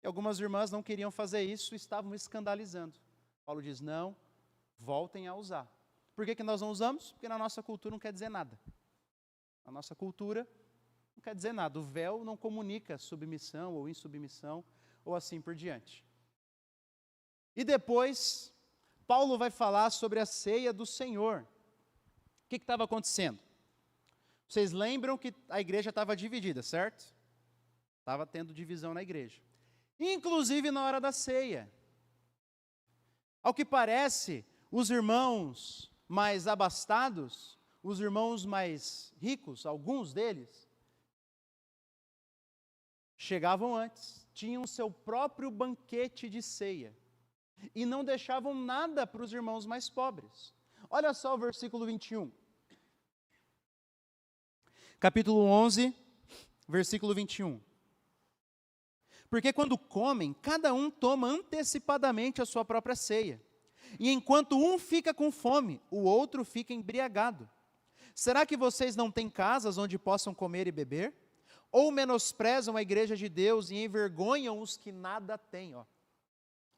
E algumas irmãs não queriam fazer isso e estavam escandalizando. Paulo diz, não, voltem a usar. Por que nós não usamos? Porque na nossa cultura não quer dizer nada. Na nossa cultura não quer dizer nada. O véu não comunica submissão ou insubmissão, ou assim por diante. E depois, Paulo vai falar sobre a ceia do Senhor. O que estava acontecendo? Vocês lembram que a igreja estava dividida, certo? Estava tendo divisão na igreja. Inclusive na hora da ceia. Ao que parece, os irmãos mais abastados, os irmãos mais ricos, alguns deles, chegavam antes, tinham seu próprio banquete de ceia, e não deixavam nada para os irmãos mais pobres. Olha só o versículo 21. Capítulo 11, versículo 21. Porque quando comem, cada um toma antecipadamente a sua própria ceia. E enquanto um fica com fome, o outro fica embriagado. Será que vocês não têm casas onde possam comer e beber? Ou menosprezam a igreja de Deus e envergonham os que nada têm?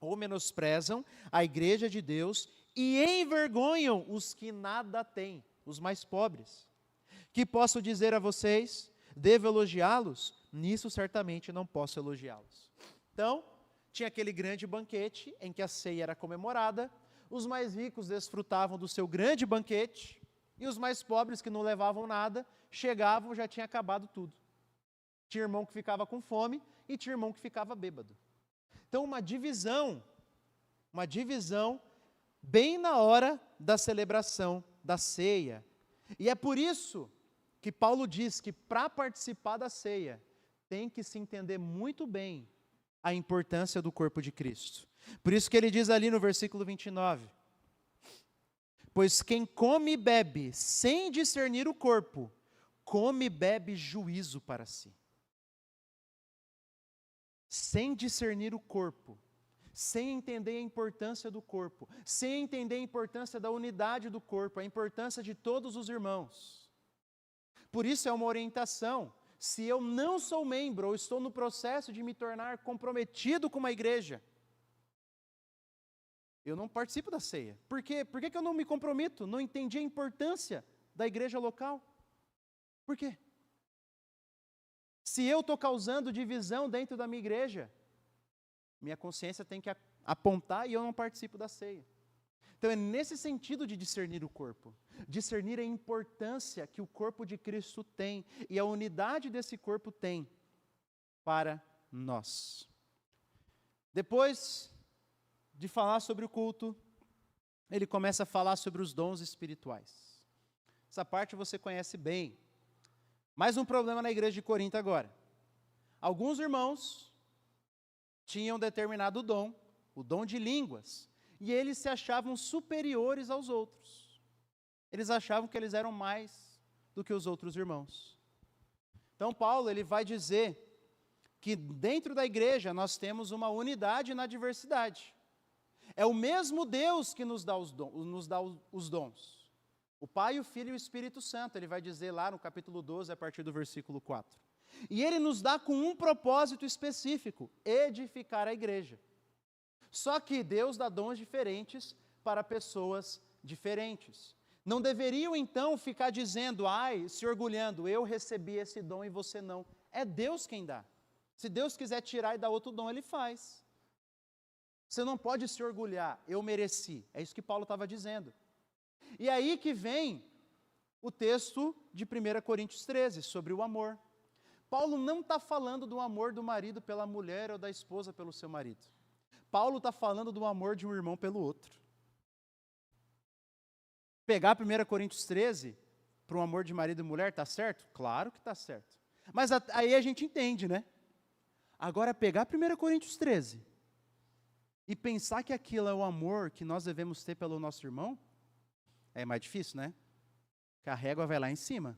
Ou menosprezam a igreja de Deus e envergonham os que nada têm, os mais pobres. Que posso dizer a vocês? Devo elogiá-los? Nisso certamente não posso elogiá-los. Então, tinha aquele grande banquete em que a ceia era comemorada, os mais ricos desfrutavam do seu grande banquete, e os mais pobres, que não levavam nada, chegavam, já tinha acabado tudo. Tinha irmão que ficava com fome, e tinha irmão que ficava bêbado. Então, uma divisão bem na hora da celebração da ceia. E é por isso que Paulo diz que para participar da ceia, tem que se entender muito bem a importância do corpo de Cristo. Por isso que ele diz ali no versículo 29, pois quem come e bebe sem discernir o corpo, come e bebe juízo para si. Sem discernir o corpo, sem entender a importância do corpo, sem entender a importância da unidade do corpo, a importância de todos os irmãos. Por isso é uma orientação. Se eu não sou membro ou estou no processo de me tornar comprometido com uma igreja, eu não participo da ceia. Por quê? Por que eu não me comprometo? Não entendi a importância da igreja local. Por quê? Se eu estou causando divisão dentro da minha igreja, minha consciência tem que apontar e eu não participo da ceia. Então é nesse sentido de discernir o corpo. Discernir a importância que o corpo de Cristo tem e a unidade desse corpo tem para nós. Depois de falar sobre o culto, ele começa a falar sobre os dons espirituais. Essa parte você conhece bem. Mais um problema na igreja de Corinto agora. Alguns irmãos tinham determinado dom, o dom de línguas, e eles se achavam superiores aos outros. Eles achavam que eles eram mais do que os outros irmãos. Então Paulo ele vai dizer que dentro da igreja nós temos uma unidade na diversidade. É o mesmo Deus que nos dá os dons. O Pai, o Filho e o Espírito Santo, ele vai dizer lá no capítulo 12, a partir do versículo 4. E ele nos dá com um propósito específico: edificar a igreja. Só que Deus dá dons diferentes para pessoas diferentes. Não deveriam então ficar dizendo, se orgulhando, eu recebi esse dom e você não. É Deus quem dá. Se Deus quiser tirar e dar outro dom, Ele faz. Você não pode se orgulhar, eu mereci. É isso que Paulo estava dizendo. E aí que vem o texto de 1 Coríntios 13, sobre o amor. Paulo não está falando do amor do marido pela mulher ou da esposa pelo seu marido. Paulo está falando do amor de um irmão pelo outro. Pegar 1 Coríntios 13 para um amor de marido e mulher, está certo? Claro que está certo. Mas aí a gente entende, né? Agora, pegar 1 Coríntios 13 e pensar que aquilo é o amor que nós devemos ter pelo nosso irmão, é mais difícil, né? Porque a régua vai lá em cima.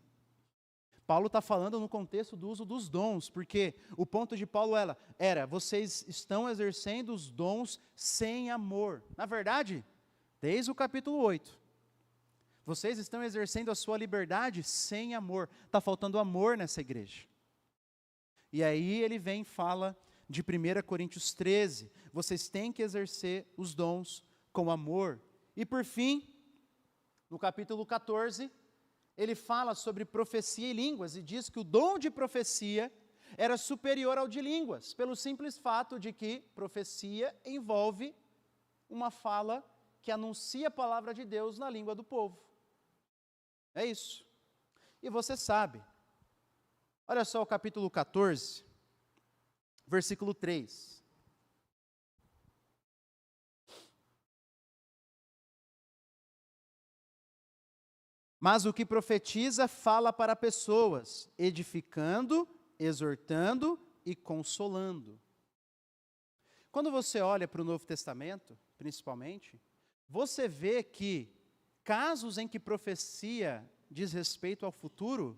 Paulo está falando no contexto do uso dos dons, porque o ponto de Paulo era, vocês estão exercendo os dons sem amor. Na verdade, desde o capítulo 8, vocês estão exercendo a sua liberdade sem amor. Está faltando amor nessa igreja. E aí ele vem e fala de 1 Coríntios 13, vocês têm que exercer os dons com amor. E por fim, no capítulo 14, ele fala sobre profecia e línguas e diz que o dom de profecia era superior ao de línguas, pelo simples fato de que profecia envolve uma fala que anuncia a palavra de Deus na língua do povo. É isso. E você sabe, olha só o capítulo 14, versículo 3. Mas o que profetiza fala para pessoas, edificando, exortando e consolando. Quando você olha para o Novo Testamento, principalmente, você vê que casos em que profecia diz respeito ao futuro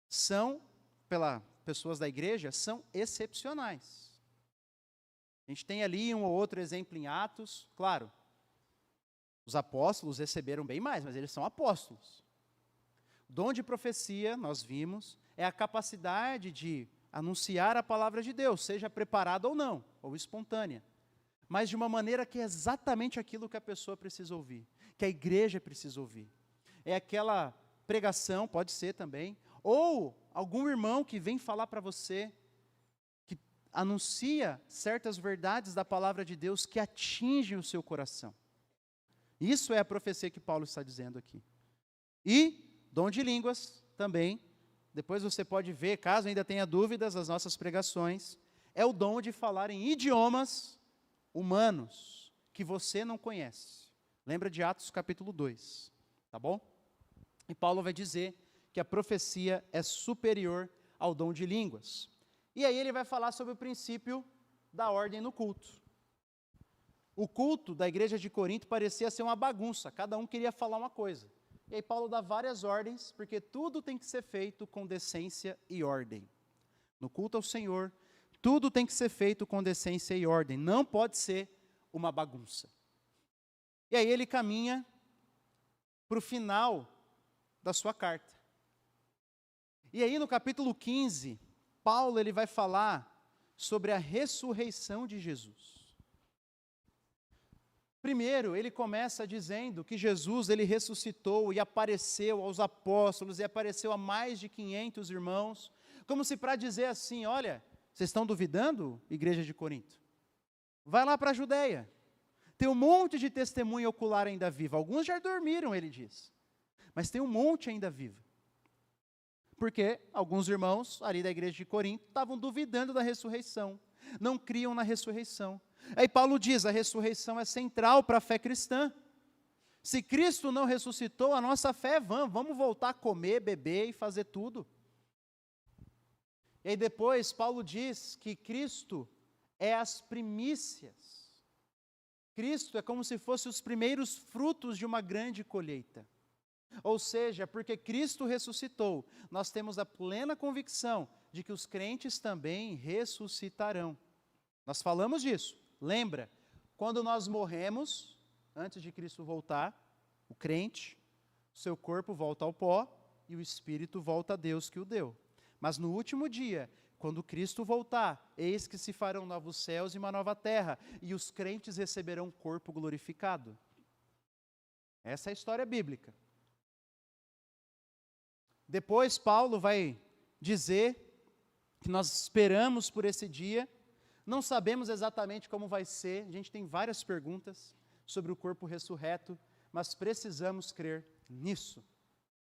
são, pelas pessoas da igreja, são excepcionais. A gente tem ali um ou outro exemplo em Atos, claro, os apóstolos receberam bem mais, mas eles são apóstolos. O dom de profecia, nós vimos, é a capacidade de anunciar a palavra de Deus, seja preparada ou não, ou espontânea, mas de uma maneira que é exatamente aquilo que a pessoa precisa ouvir, que a igreja precisa ouvir. É aquela pregação, pode ser também, ou algum irmão que vem falar para você, que anuncia certas verdades da palavra de Deus que atingem o seu coração. Isso é a profecia que Paulo está dizendo aqui. E dom de línguas também, depois você pode ver, caso ainda tenha dúvidas, as nossas pregações, é o dom de falar em idiomas humanos que você não conhece. Lembra de Atos capítulo 2, tá bom? E Paulo vai dizer que a profecia é superior ao dom de línguas. E aí ele vai falar sobre o princípio da ordem no culto. O culto da igreja de Corinto parecia ser uma bagunça, cada um queria falar uma coisa. E aí Paulo dá várias ordens, porque tudo tem que ser feito com decência e ordem. No culto ao Senhor, tudo tem que ser feito com decência e ordem, não pode ser uma bagunça. E aí ele caminha para o final da sua carta. E aí no capítulo 15, Paulo ele vai falar sobre a ressurreição de Jesus. Primeiro, ele começa dizendo que Jesus ele ressuscitou e apareceu aos apóstolos e apareceu a mais de 500 irmãos, como se para dizer assim, olha, vocês estão duvidando, igreja de Corinto? Vai lá para a Judéia. Tem um monte de testemunha ocular ainda viva. Alguns já dormiram, ele diz. Mas tem um monte ainda vivo. Porque alguns irmãos ali da igreja de Corinto estavam duvidando da ressurreição. Não criam na ressurreição. Aí Paulo diz, a ressurreição é central para a fé cristã. Se Cristo não ressuscitou, a nossa fé é vã. Vamos voltar a comer, beber e fazer tudo. E aí depois Paulo diz que Cristo é as primícias. Cristo é como se fosse os primeiros frutos de uma grande colheita. Ou seja, porque Cristo ressuscitou, nós temos a plena convicção de que os crentes também ressuscitarão. Nós falamos disso. Lembra? Quando nós morremos, antes de Cristo voltar, o crente, seu corpo volta ao pó e o espírito volta a Deus que o deu. Mas no último dia, quando Cristo voltar, eis que se farão novos céus e uma nova terra, e os crentes receberão um corpo glorificado. Essa é a história bíblica. Depois Paulo vai dizer que nós esperamos por esse dia, não sabemos exatamente como vai ser, a gente tem várias perguntas sobre o corpo ressurreto, mas precisamos crer nisso.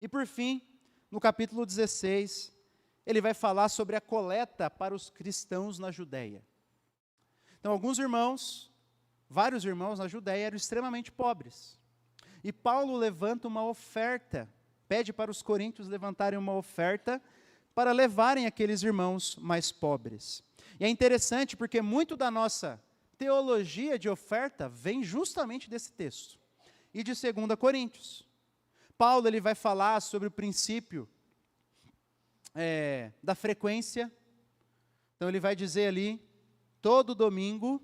E por fim, no capítulo 16, ele vai falar sobre a coleta para os cristãos na Judéia. Então, vários irmãos na Judéia eram extremamente pobres. E Paulo levanta uma oferta, pede para os coríntios levantarem uma oferta para levarem aqueles irmãos mais pobres. E é interessante porque muito da nossa teologia de oferta vem justamente desse texto e de 2 Coríntios. Paulo ele vai falar sobre o princípio da frequência. Então ele vai dizer ali, todo domingo,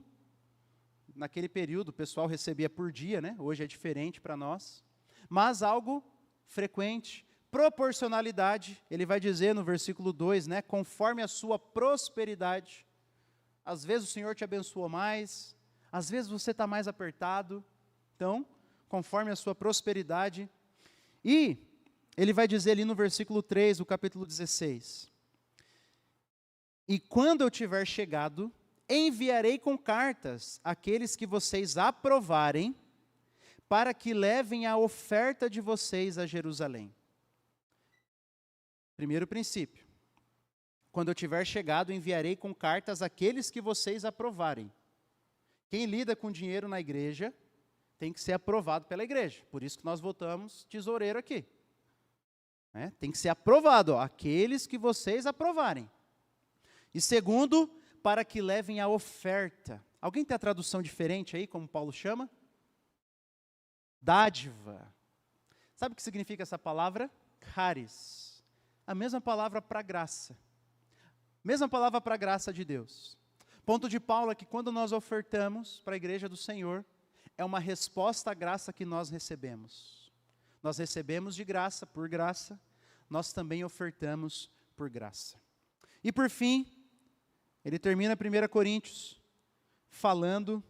naquele período o pessoal recebia por dia, né? Hoje é diferente para nós, mas algo frequente. Proporcionalidade, ele vai dizer no versículo 2, né? Conforme a sua prosperidade. Às vezes o Senhor te abençoou mais, às vezes você está mais apertado. Então, conforme a sua prosperidade. E ele vai dizer ali no versículo 3 do capítulo 16. E quando eu tiver chegado, enviarei com cartas aqueles que vocês aprovarem, para que levem a oferta de vocês a Jerusalém. Primeiro princípio. Quando eu tiver chegado, enviarei com cartas aqueles que vocês aprovarem. Quem lida com dinheiro na igreja tem que ser aprovado pela igreja. Por isso que nós votamos tesoureiro aqui. Tem que ser aprovado, aqueles que vocês aprovarem. E segundo, para que levem a oferta. Alguém tem a tradução diferente aí, como Paulo chama? Dádiva. Sabe o que significa essa palavra? Charis. A mesma palavra para graça. Mesma palavra para a graça de Deus. Ponto de Paulo é que quando nós ofertamos para a igreja do Senhor, é uma resposta à graça que nós recebemos. Nós recebemos de graça, por graça, nós também ofertamos por graça. E por fim, ele termina 1 Coríntios falando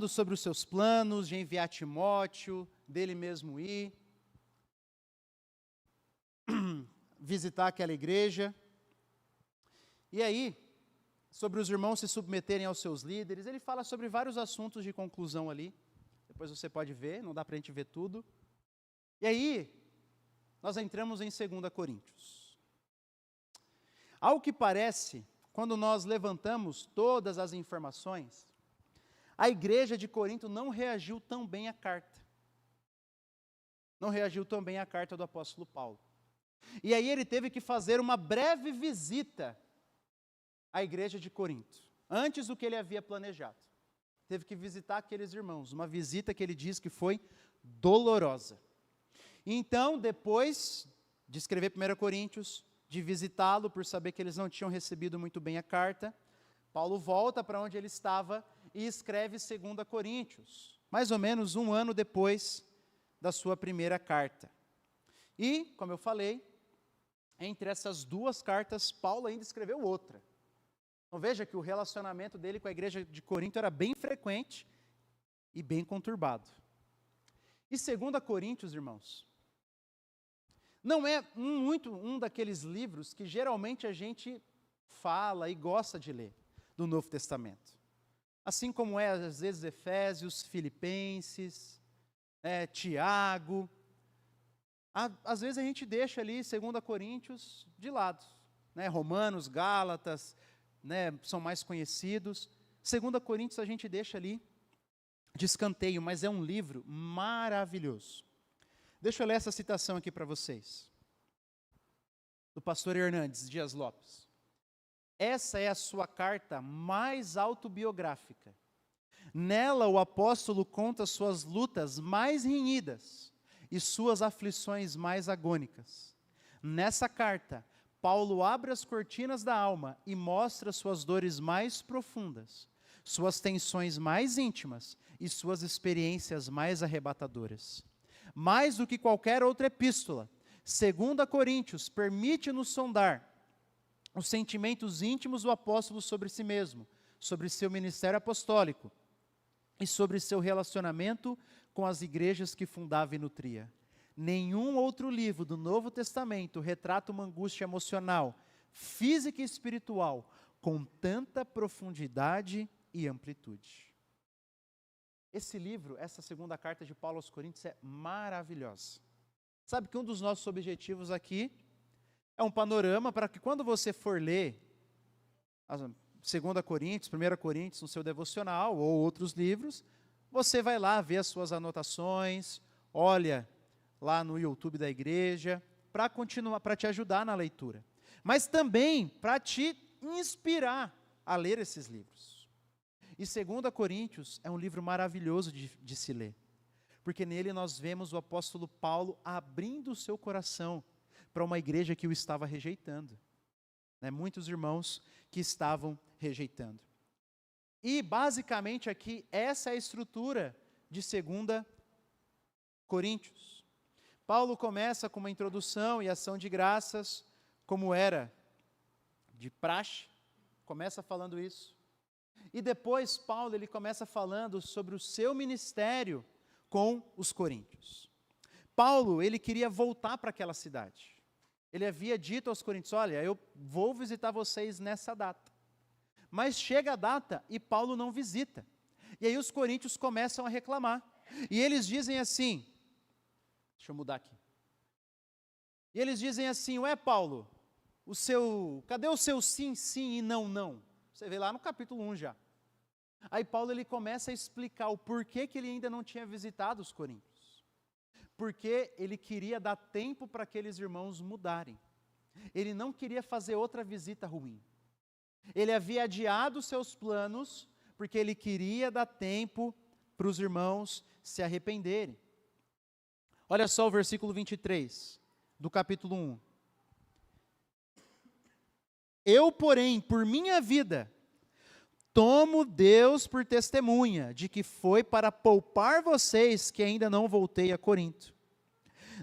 sobre os seus planos de enviar Timóteo, dele mesmo ir, visitar aquela igreja. E aí, sobre os irmãos se submeterem aos seus líderes, ele fala sobre vários assuntos de conclusão ali. Depois você pode ver, não dá para a gente ver tudo. E aí, nós entramos em 2 Coríntios. Ao que parece, quando nós levantamos todas as informações, a igreja de Corinto não reagiu tão bem à carta. Não reagiu tão bem à carta do apóstolo Paulo. E aí ele teve que fazer uma breve visita à igreja de Corinto, antes do que ele havia planejado. Teve que visitar aqueles irmãos, uma visita que ele diz que foi dolorosa. Então, depois de escrever 1 Coríntios, de visitá-lo por saber que eles não tinham recebido muito bem a carta, Paulo volta para onde ele estava e escreve 2 Coríntios, mais ou menos um ano depois da sua primeira carta. E, como eu falei, entre essas duas cartas, Paulo ainda escreveu outra. Então veja que o relacionamento dele com a igreja de Corinto era bem frequente e bem conturbado. E 2 Coríntios, irmãos, não é um daqueles livros que geralmente a gente fala e gosta de ler do Novo Testamento. Assim como é, às vezes, Efésios, Filipenses, Tiago. Às vezes a gente deixa ali 2 Coríntios de lado. Romanos, Gálatas, são mais conhecidos. 2 Coríntios a gente deixa ali de escanteio, mas é um livro maravilhoso. Deixa eu ler essa citação aqui para vocês, do pastor Hernandes Dias Lopes. Essa é a sua carta mais autobiográfica. Nela, o apóstolo conta suas lutas mais renhidas e suas aflições mais agônicas. Nessa carta, Paulo abre as cortinas da alma e mostra suas dores mais profundas, suas tensões mais íntimas e suas experiências mais arrebatadoras. Mais do que qualquer outra epístola, 2 Coríntios permite-nos sondar os sentimentos íntimos do apóstolo sobre si mesmo, sobre seu ministério apostólico e sobre seu relacionamento com as igrejas que fundava e nutria. Nenhum outro livro do Novo Testamento retrata uma angústia emocional, física e espiritual com tanta profundidade e amplitude. Esse livro, essa segunda carta de Paulo aos Coríntios é maravilhosa. Sabe que um dos nossos objetivos aqui é um panorama para que quando você for ler 2 Coríntios, 1 Coríntios no seu devocional ou outros livros, você vai lá ver as suas anotações, olha lá no YouTube da igreja, para continuar, para te ajudar na leitura. Mas também para te inspirar a ler esses livros. E 2 Coríntios é um livro maravilhoso de se ler, porque nele nós vemos o apóstolo Paulo abrindo o seu coração para uma igreja que o estava rejeitando. Muitos irmãos que estavam rejeitando. E basicamente aqui, essa é a estrutura de 2 Coríntios. Paulo começa com uma introdução e ação de graças, como era de praxe, começa falando isso. E depois Paulo ele começa falando sobre o seu ministério com os coríntios. Paulo, ele queria voltar para aquela cidade. Ele havia dito aos coríntios, olha, eu vou visitar vocês nessa data. Mas chega a data e Paulo não visita. E aí os coríntios começam a reclamar. E eles dizem assim, deixa eu mudar aqui. E eles dizem assim, ué Paulo, cadê o seu sim, sim e não, não? Você vê lá no capítulo 1 já. Aí Paulo ele começa a explicar o porquê que ele ainda não tinha visitado os coríntios. Porque ele queria dar tempo para aqueles irmãos mudarem. Ele não queria fazer outra visita ruim. Ele havia adiado seus planos, porque ele queria dar tempo para os irmãos se arrependerem. Olha só o versículo 23, do capítulo 1. Eu, porém, por minha vida, tomo Deus por testemunha de que foi para poupar vocês que ainda não voltei a Corinto.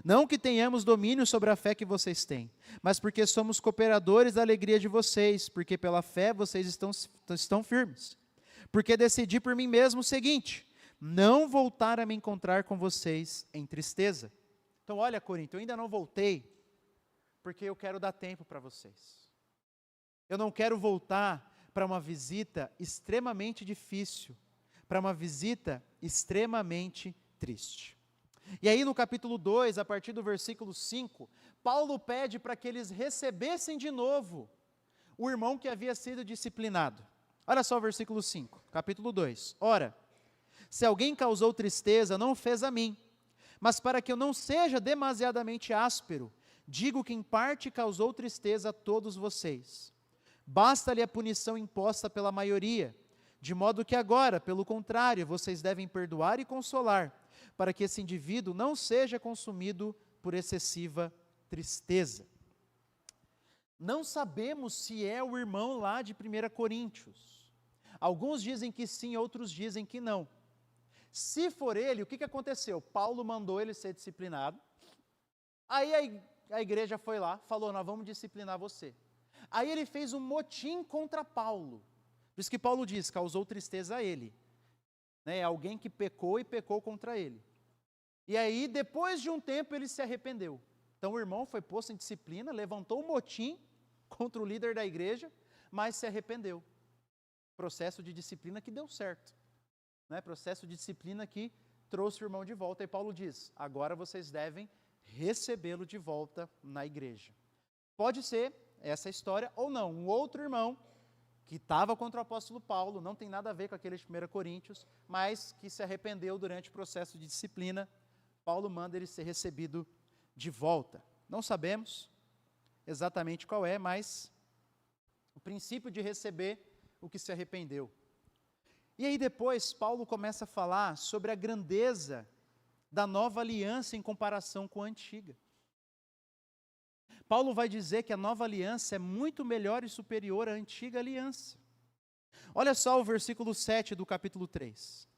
Não que tenhamos domínio sobre a fé que vocês têm, mas porque somos cooperadores da alegria de vocês, porque pela fé vocês estão firmes. Porque decidi por mim mesmo o seguinte, não voltar a me encontrar com vocês em tristeza. Então olha Corinto, eu ainda não voltei, porque eu quero dar tempo para vocês. Eu não quero voltar para uma visita extremamente difícil, para uma visita extremamente triste. E aí no capítulo 2, a partir do versículo 5, Paulo pede para que eles recebessem de novo o irmão que havia sido disciplinado. Olha só o versículo 5, capítulo 2. Ora, se alguém causou tristeza, não o fez a mim, mas para que eu não seja demasiadamente áspero, digo que em parte causou tristeza a todos vocês. Basta-lhe a punição imposta pela maioria, de modo que agora, pelo contrário, vocês devem perdoar e consolar, para que esse indivíduo não seja consumido por excessiva tristeza. Não sabemos se é o irmão lá de 1 Coríntios. Alguns dizem que sim, outros dizem que não. Se for ele, o que aconteceu? Paulo mandou ele ser disciplinado, aí a igreja foi lá, falou, nós vamos disciplinar você. Aí ele fez um motim contra Paulo. Por isso que Paulo diz, causou tristeza a ele. Alguém que pecou e pecou contra ele. E aí, depois de um tempo, ele se arrependeu. Então o irmão foi posto em disciplina, levantou um motim contra o líder da igreja, mas se arrependeu. Processo de disciplina que deu certo. Processo de disciplina que trouxe o irmão de volta. E Paulo diz, agora vocês devem recebê-lo de volta na igreja. Pode ser essa história ou não. Um outro irmão que estava contra o apóstolo Paulo, não tem nada a ver com aquele de 1 Coríntios, mas que se arrependeu durante o processo de disciplina, Paulo manda ele ser recebido de volta. Não sabemos exatamente qual é, mas o princípio de receber o que se arrependeu. E aí depois Paulo começa a falar sobre a grandeza da nova aliança em comparação com a antiga. Paulo vai dizer que a nova aliança é muito melhor e superior à antiga aliança. Olha só o versículo 7 do capítulo 3.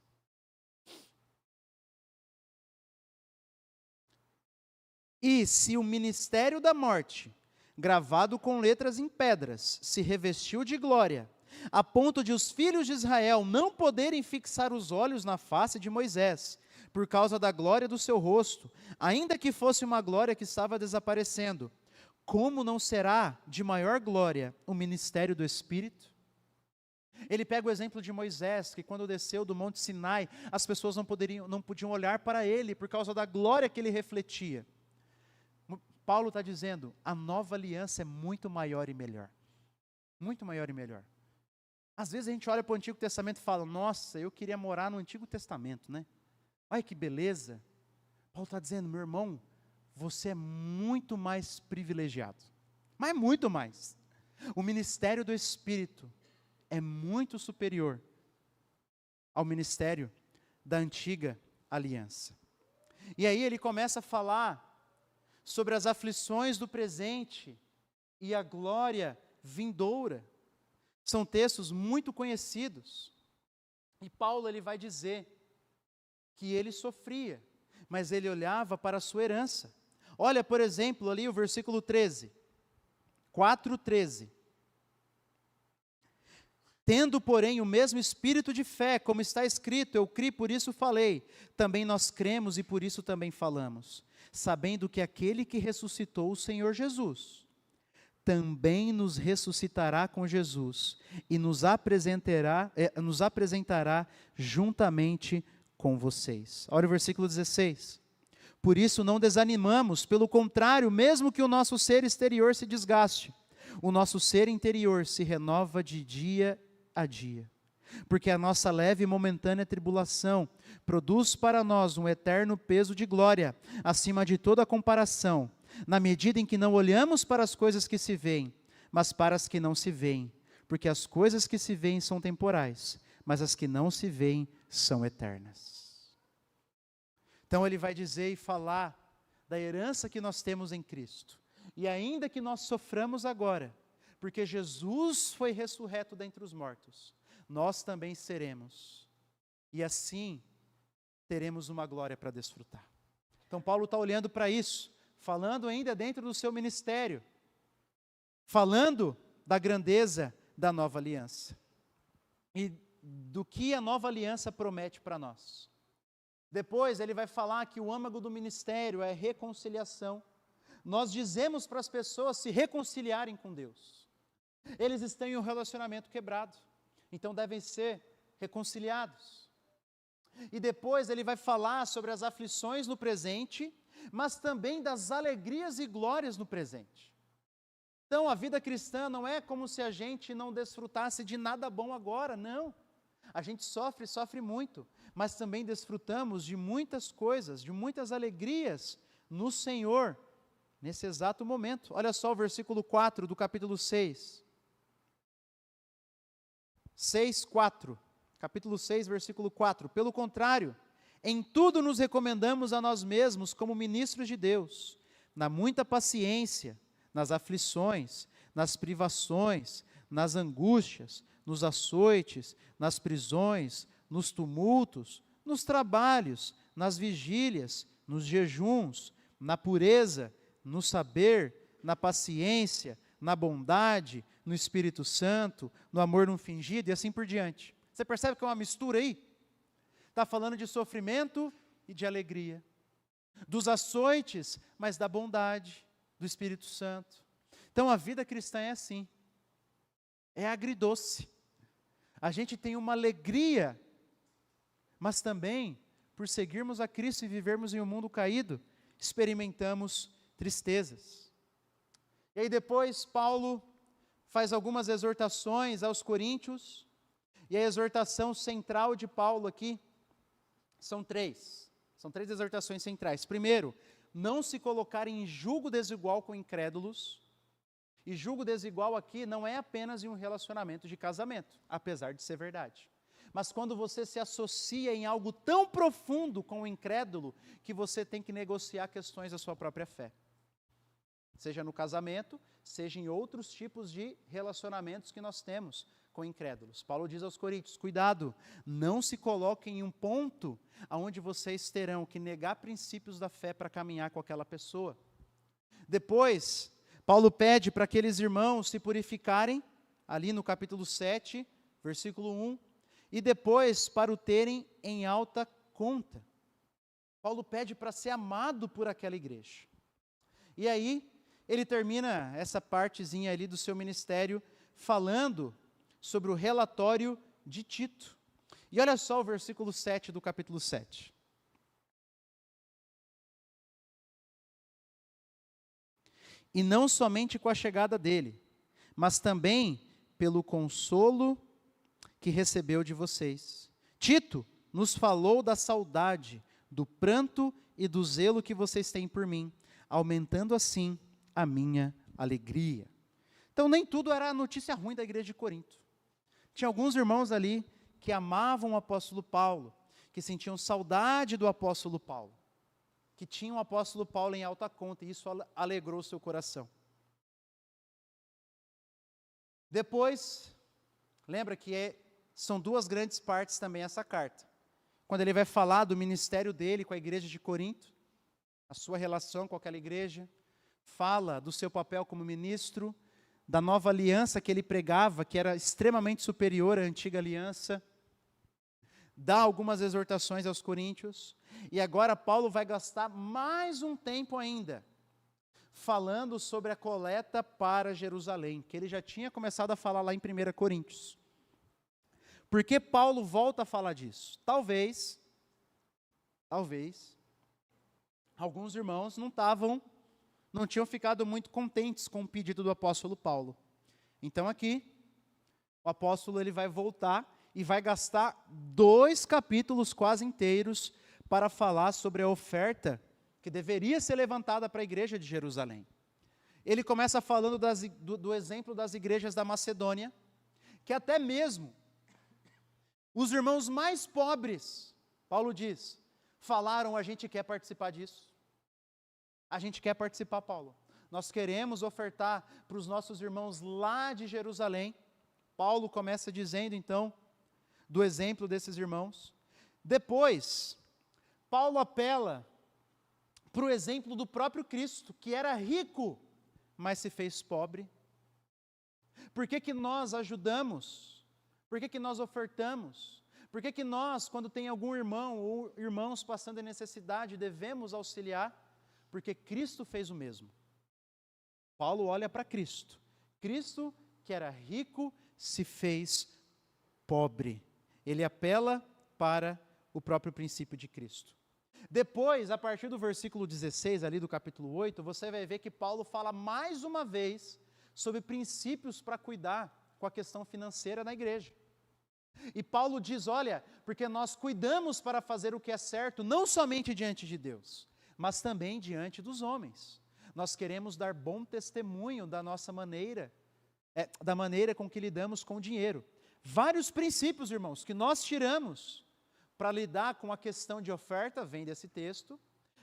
E se o ministério da morte, gravado com letras em pedras, se revestiu de glória, a ponto de os filhos de Israel não poderem fixar os olhos na face de Moisés, por causa da glória do seu rosto, ainda que fosse uma glória que estava desaparecendo, como não será de maior glória o ministério do Espírito? Ele pega o exemplo de Moisés, que quando desceu do Monte Sinai, as pessoas não podiam olhar para ele, por causa da glória que ele refletia. Paulo está dizendo, a nova aliança é muito maior e melhor. Muito maior e melhor. Às vezes a gente olha para o Antigo Testamento e fala, nossa, eu queria morar no Antigo Testamento, né? Olha que beleza. Paulo está dizendo, meu irmão, você é muito mais privilegiado. Mas muito mais. O ministério do Espírito é muito superior ao ministério da antiga aliança. E aí ele começa a falar sobre as aflições do presente e a glória vindoura. São textos muito conhecidos. E Paulo ele vai dizer que ele sofria, mas ele olhava para a sua herança. Olha, por exemplo, ali o versículo 13. 4:13. Tendo, porém, o mesmo espírito de fé, como está escrito, eu criei, por isso falei. Também nós cremos e por isso também falamos, sabendo que aquele que ressuscitou o Senhor Jesus, também nos ressuscitará com Jesus e nos apresentará juntamente com vocês. Olha o versículo 16. Por isso não desanimamos, pelo contrário, mesmo que o nosso ser exterior se desgaste, o nosso ser interior se renova de dia a dia. Porque a nossa leve e momentânea tribulação produz para nós um eterno peso de glória, acima de toda comparação, na medida em que não olhamos para as coisas que se veem, mas para as que não se veem. Porque as coisas que se veem são temporais, mas as que não se veem são eternas. Então ele vai dizer e falar da herança que nós temos em Cristo. E ainda que nós soframos agora, porque Jesus foi ressurreto dentre os mortos, nós também seremos. E assim, teremos uma glória para desfrutar. Então Paulo está olhando para isso, falando ainda dentro do seu ministério, falando da grandeza da nova aliança. E do que a nova aliança promete para nós. Depois ele vai falar que o âmago do ministério é reconciliação. Nós dizemos para as pessoas se reconciliarem com Deus. Eles estão em um relacionamento quebrado, então devem ser reconciliados. E depois ele vai falar sobre as aflições no presente, mas também das alegrias e glórias no presente. Então a vida cristã não é como se a gente não desfrutasse de nada bom agora, não. A gente sofre muito, mas também desfrutamos de muitas coisas, de muitas alegrias no Senhor, nesse exato momento. Olha só o versículo 4 do capítulo 6. 6:4, capítulo 6, versículo 4. Pelo contrário, em tudo nos recomendamos a nós mesmos como ministros de Deus, na muita paciência, nas aflições, nas privações, nas angústias, nos açoites, nas prisões, nos tumultos, nos trabalhos, nas vigílias, nos jejuns, na pureza, no saber, na paciência, na bondade, no Espírito Santo, no amor não fingido e assim por diante. Você percebe que é uma mistura aí? Está falando de sofrimento e de alegria, dos açoites, mas da bondade, do Espírito Santo. Então a vida cristã é assim, é agridoce. A gente tem uma alegria, mas também, por seguirmos a Cristo e vivermos em um mundo caído, experimentamos tristezas. E aí depois Paulo faz algumas exortações aos coríntios, e a exortação central de Paulo aqui são três exortações centrais. Primeiro, não se colocar em julgo desigual com incrédulos, e julgo desigual aqui não é apenas em um relacionamento de casamento, apesar de ser verdade, mas quando você se associa em algo tão profundo com o incrédulo, que você tem que negociar questões da sua própria fé. Seja no casamento, seja em outros tipos de relacionamentos que nós temos com incrédulos. Paulo diz aos Coríntios, cuidado, não se coloquem em um ponto onde vocês terão que negar princípios da fé para caminhar com aquela pessoa. Depois, Paulo pede para aqueles irmãos se purificarem, ali no capítulo 7, versículo 1, e depois para o terem em alta conta. Paulo pede para ser amado por aquela igreja. E aí, ele termina essa partezinha ali do seu ministério falando sobre o relatório de Tito. E olha só o versículo 7 do capítulo 7. E não somente com a chegada dele, mas também pelo consolo que recebeu de vocês. Tito nos falou da saudade, do pranto e do zelo que vocês têm por mim, aumentando assim a minha alegria. Então, nem tudo era notícia ruim da igreja de Corinto. Tinha alguns irmãos ali que amavam o apóstolo Paulo, que sentiam saudade do apóstolo Paulo, que tinham o apóstolo Paulo em alta conta, e isso alegrou o seu coração. Depois, lembra que são duas grandes partes também essa carta. Quando ele vai falar do ministério dele com a igreja de Corinto, a sua relação com aquela igreja, fala do seu papel como ministro, da nova aliança que ele pregava, que era extremamente superior à antiga aliança, dá algumas exortações aos coríntios, e agora Paulo vai gastar mais um tempo ainda, falando sobre a coleta para Jerusalém, que ele já tinha começado a falar lá em 1 Coríntios. Por que Paulo volta a falar disso? Talvez, alguns irmãos não tinham ficado muito contentes com o pedido do apóstolo Paulo. Então aqui, o apóstolo ele vai voltar e vai gastar 2 capítulos quase inteiros para falar sobre a oferta que deveria ser levantada para a igreja de Jerusalém. Ele começa falando do exemplo das igrejas da Macedônia, que até mesmo os irmãos mais pobres, Paulo diz, falaram, a gente quer participar disso. A gente quer participar, Paulo. Nós queremos ofertar para os nossos irmãos lá de Jerusalém. Paulo começa dizendo, então, do exemplo desses irmãos. Depois, Paulo apela para o exemplo do próprio Cristo, que era rico, mas se fez pobre. Por que nós ajudamos? Por que nós ofertamos? Por que nós, quando tem algum irmão ou irmãos passando necessidade, devemos auxiliar? Porque Cristo fez o mesmo. Paulo olha para Cristo. Cristo, que era rico, se fez pobre. Ele apela para o próprio princípio de Cristo. Depois, a partir do versículo 16, ali do capítulo 8, você vai ver que Paulo fala mais uma vez sobre princípios para cuidar com a questão financeira na igreja. E Paulo diz, olha, porque nós cuidamos para fazer o que é certo, não somente diante de Deus, mas também diante dos homens. Nós queremos dar bom testemunho da nossa maneira, da maneira com que lidamos com o dinheiro. Vários princípios, irmãos, que nós tiramos para lidar com a questão de oferta, vem desse texto,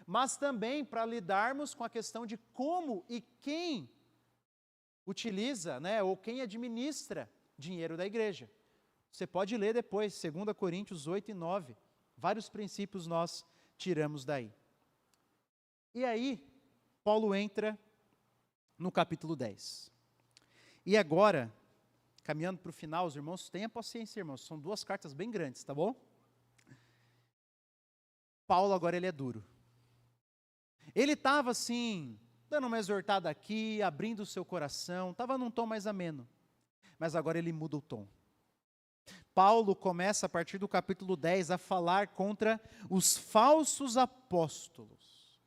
mas também para lidarmos com a questão de como e quem utiliza, ou quem administra dinheiro da igreja. Você pode ler depois, 2 Coríntios 8 e 9, vários princípios nós tiramos daí. E aí, Paulo entra no capítulo 10. E agora, caminhando para o final, os irmãos, tenham paciência, irmãos, são 2 cartas bem grandes, tá bom? Paulo agora ele é duro. Ele estava assim, dando uma exortada aqui, abrindo o seu coração, estava num tom mais ameno. Mas agora ele muda o tom. Paulo começa a partir do capítulo 10 a falar contra os falsos apóstolos.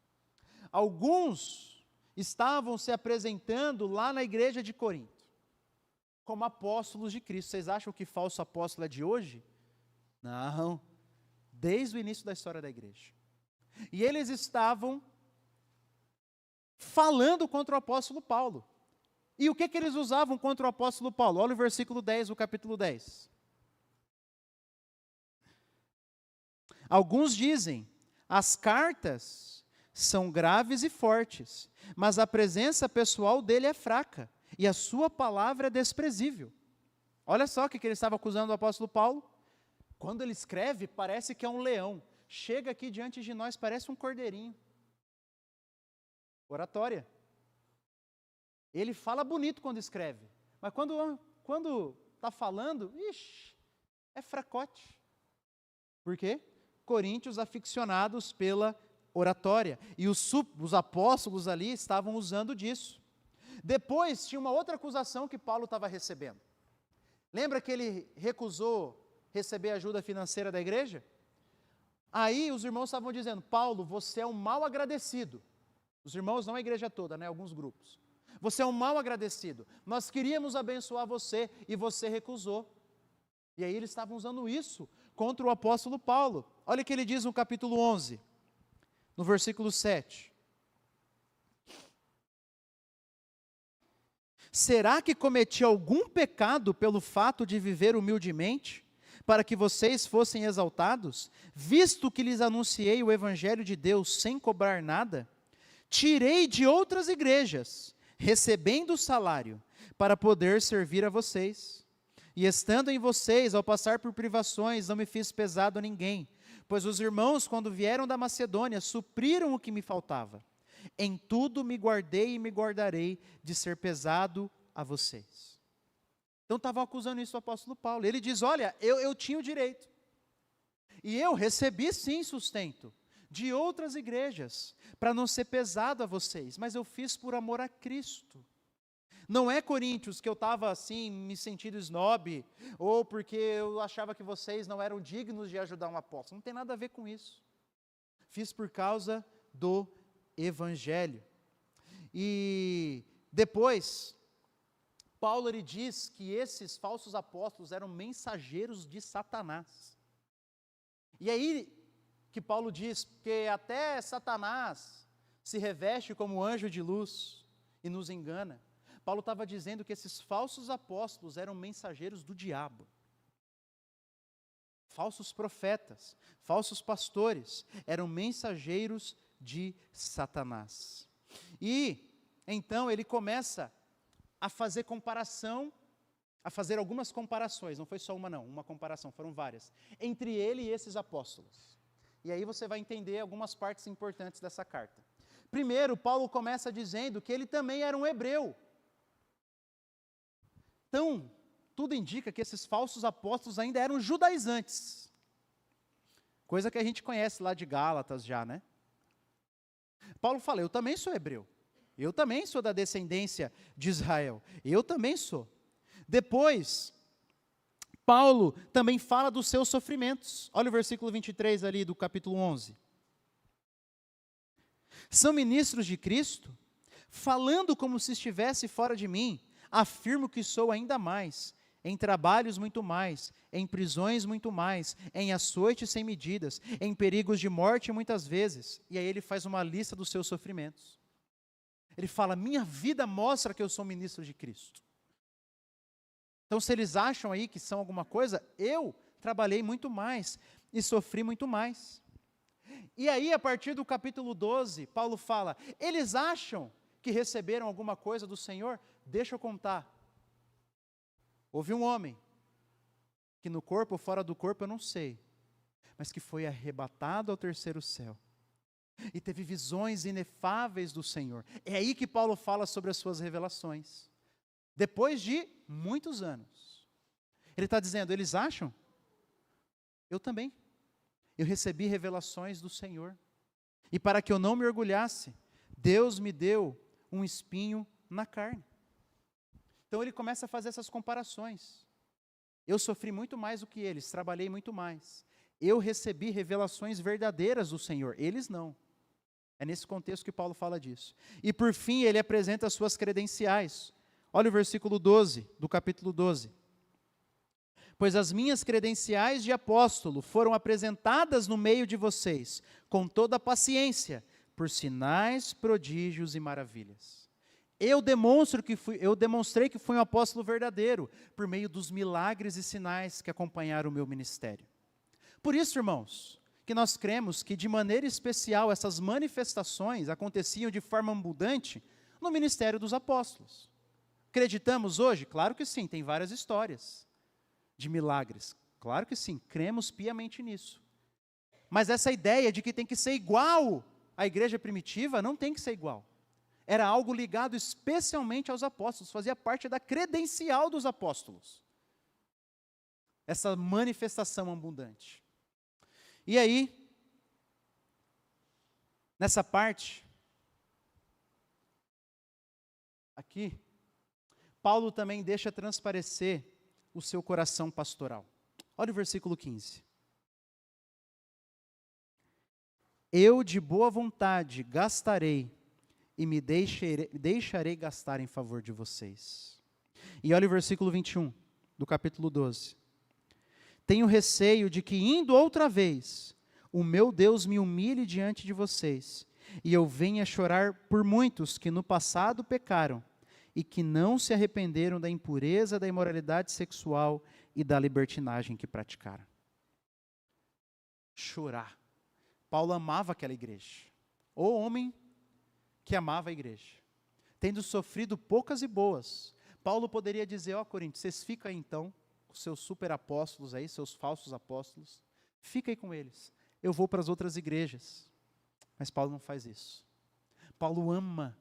Alguns estavam se apresentando lá na igreja de Corinto como apóstolos de Cristo. Vocês acham que falso apóstolo é de hoje? Não, desde o início da história da igreja. E eles estavam falando contra o apóstolo Paulo. E o que eles usavam contra o apóstolo Paulo? Olha o versículo 10 do capítulo 10. Alguns dizem, as cartas são graves e fortes, mas a presença pessoal dele é fraca, e a sua palavra é desprezível. Olha só o que ele estava acusando o apóstolo Paulo. Quando ele escreve, parece que é um leão. Chega aqui diante de nós, parece um cordeirinho. Oratória. Ele fala bonito quando escreve, mas quando está falando, é fracote. Por quê? Coríntios aficionados pela oratória. E os apóstolos ali estavam usando disso. Depois tinha uma outra acusação que Paulo estava recebendo. Lembra que ele recusou receber ajuda financeira da igreja? Aí os irmãos estavam dizendo, Paulo, você é um mal agradecido. Os irmãos, não a igreja toda, né? Alguns grupos. Você é um mal agradecido. Nós queríamos abençoar você e você recusou. E aí eles estavam usando isso contra o apóstolo Paulo. Olha o que ele diz no capítulo 11, no versículo 7. Será que cometi algum pecado pelo fato de viver humildemente, para que vocês fossem exaltados, visto que lhes anunciei o evangelho de Deus sem cobrar nada? Tirei de outras igrejas, recebendo o salário, para poder servir a vocês. E estando em vocês, ao passar por privações, não me fiz pesado a ninguém, pois os irmãos, quando vieram da Macedônia, supriram o que me faltava. Em tudo me guardei e me guardarei de ser pesado a vocês. Então estavam acusando isso o apóstolo Paulo. Ele diz, olha, eu tinha o direito. E eu recebi sim sustento de outras igrejas, para não ser pesado a vocês, mas eu fiz por amor a Cristo. Não é, Coríntios, que eu estava assim, me sentindo snob, ou porque eu achava que vocês não eram dignos de ajudar um apóstolo. Não tem nada a ver com isso. Fiz por causa do Evangelho. E depois, Paulo ele diz que esses falsos apóstolos eram mensageiros de Satanás. E aí que Paulo diz que até Satanás se reveste como anjo de luz e nos engana. Paulo estava dizendo que esses falsos apóstolos eram mensageiros do diabo. Falsos profetas, falsos pastores, eram mensageiros de Satanás. E então ele começa a fazer comparação, a fazer algumas comparações, não foi só uma não, uma comparação, foram várias, entre ele e esses apóstolos. E aí você vai entender algumas partes importantes dessa carta. Primeiro, Paulo começa dizendo que ele também era um hebreu. Então, tudo indica que esses falsos apóstolos ainda eram judaizantes. Coisa que a gente conhece lá de Gálatas já, né? Paulo fala, eu também sou hebreu. Eu também sou da descendência de Israel. Eu também sou. Depois, Paulo também fala dos seus sofrimentos. Olha o versículo 23 ali do capítulo 11. São ministros de Cristo, falando como se estivesse fora de mim, afirmo que sou ainda mais, em trabalhos muito mais, em prisões muito mais, em açoites sem medidas, em perigos de morte muitas vezes. E aí ele faz uma lista dos seus sofrimentos. Ele fala, minha vida mostra que eu sou ministro de Cristo. Então se eles acham aí que são alguma coisa, eu trabalhei muito mais e sofri muito mais. E aí a partir do capítulo 12, Paulo fala, eles acham que receberam alguma coisa do Senhor? Deixa eu contar. Houve um homem, que no corpo ou fora do corpo eu não sei, mas que foi arrebatado ao terceiro céu, e teve visões inefáveis do Senhor. É aí que Paulo fala sobre as suas revelações, depois de muitos anos. Ele está dizendo, eles acham? Eu também. Eu recebi revelações do Senhor, e para que eu não me orgulhasse, Deus me deu um espinho na carne. Então ele começa a fazer essas comparações. Eu sofri muito mais do que eles, trabalhei muito mais. Eu recebi revelações verdadeiras do Senhor, eles não. É nesse contexto que Paulo fala disso. E por fim ele apresenta as suas credenciais. Olha o versículo 12, do capítulo 12. Pois as minhas credenciais de apóstolo foram apresentadas no meio de vocês, com toda a paciência, por sinais, prodígios e maravilhas. Eu demonstrei que fui um apóstolo verdadeiro, por meio dos milagres e sinais que acompanharam o meu ministério. Por isso, irmãos, que nós cremos que, de maneira especial, essas manifestações aconteciam de forma abundante no ministério dos apóstolos. Acreditamos hoje? Claro que sim, tem várias histórias de milagres. Claro que sim, cremos piamente nisso. Mas essa ideia de que tem que ser igual à igreja primitiva, não tem que ser igual. Era algo ligado especialmente aos apóstolos, fazia parte da credencial dos apóstolos. Essa manifestação abundante. E aí, nessa parte, aqui, Paulo também deixa transparecer o seu coração pastoral. Olha o versículo 15. Eu de boa vontade gastarei e me deixarei gastar em favor de vocês. E olha o versículo 21 do capítulo 12. Tenho receio de que, indo outra vez, o meu Deus me humilhe diante de vocês, e eu venha chorar por muitos que no passado pecaram, e que não se arrependeram da impureza, da imoralidade sexual e da libertinagem que praticaram. Chorar. Paulo amava aquela igreja. O homem que amava a igreja. Tendo sofrido poucas e boas, Paulo poderia dizer, Coríntios, vocês ficam aí então, com seus super apóstolos aí, seus falsos apóstolos, fica aí com eles. Eu vou para as outras igrejas. Mas Paulo não faz isso. Paulo ama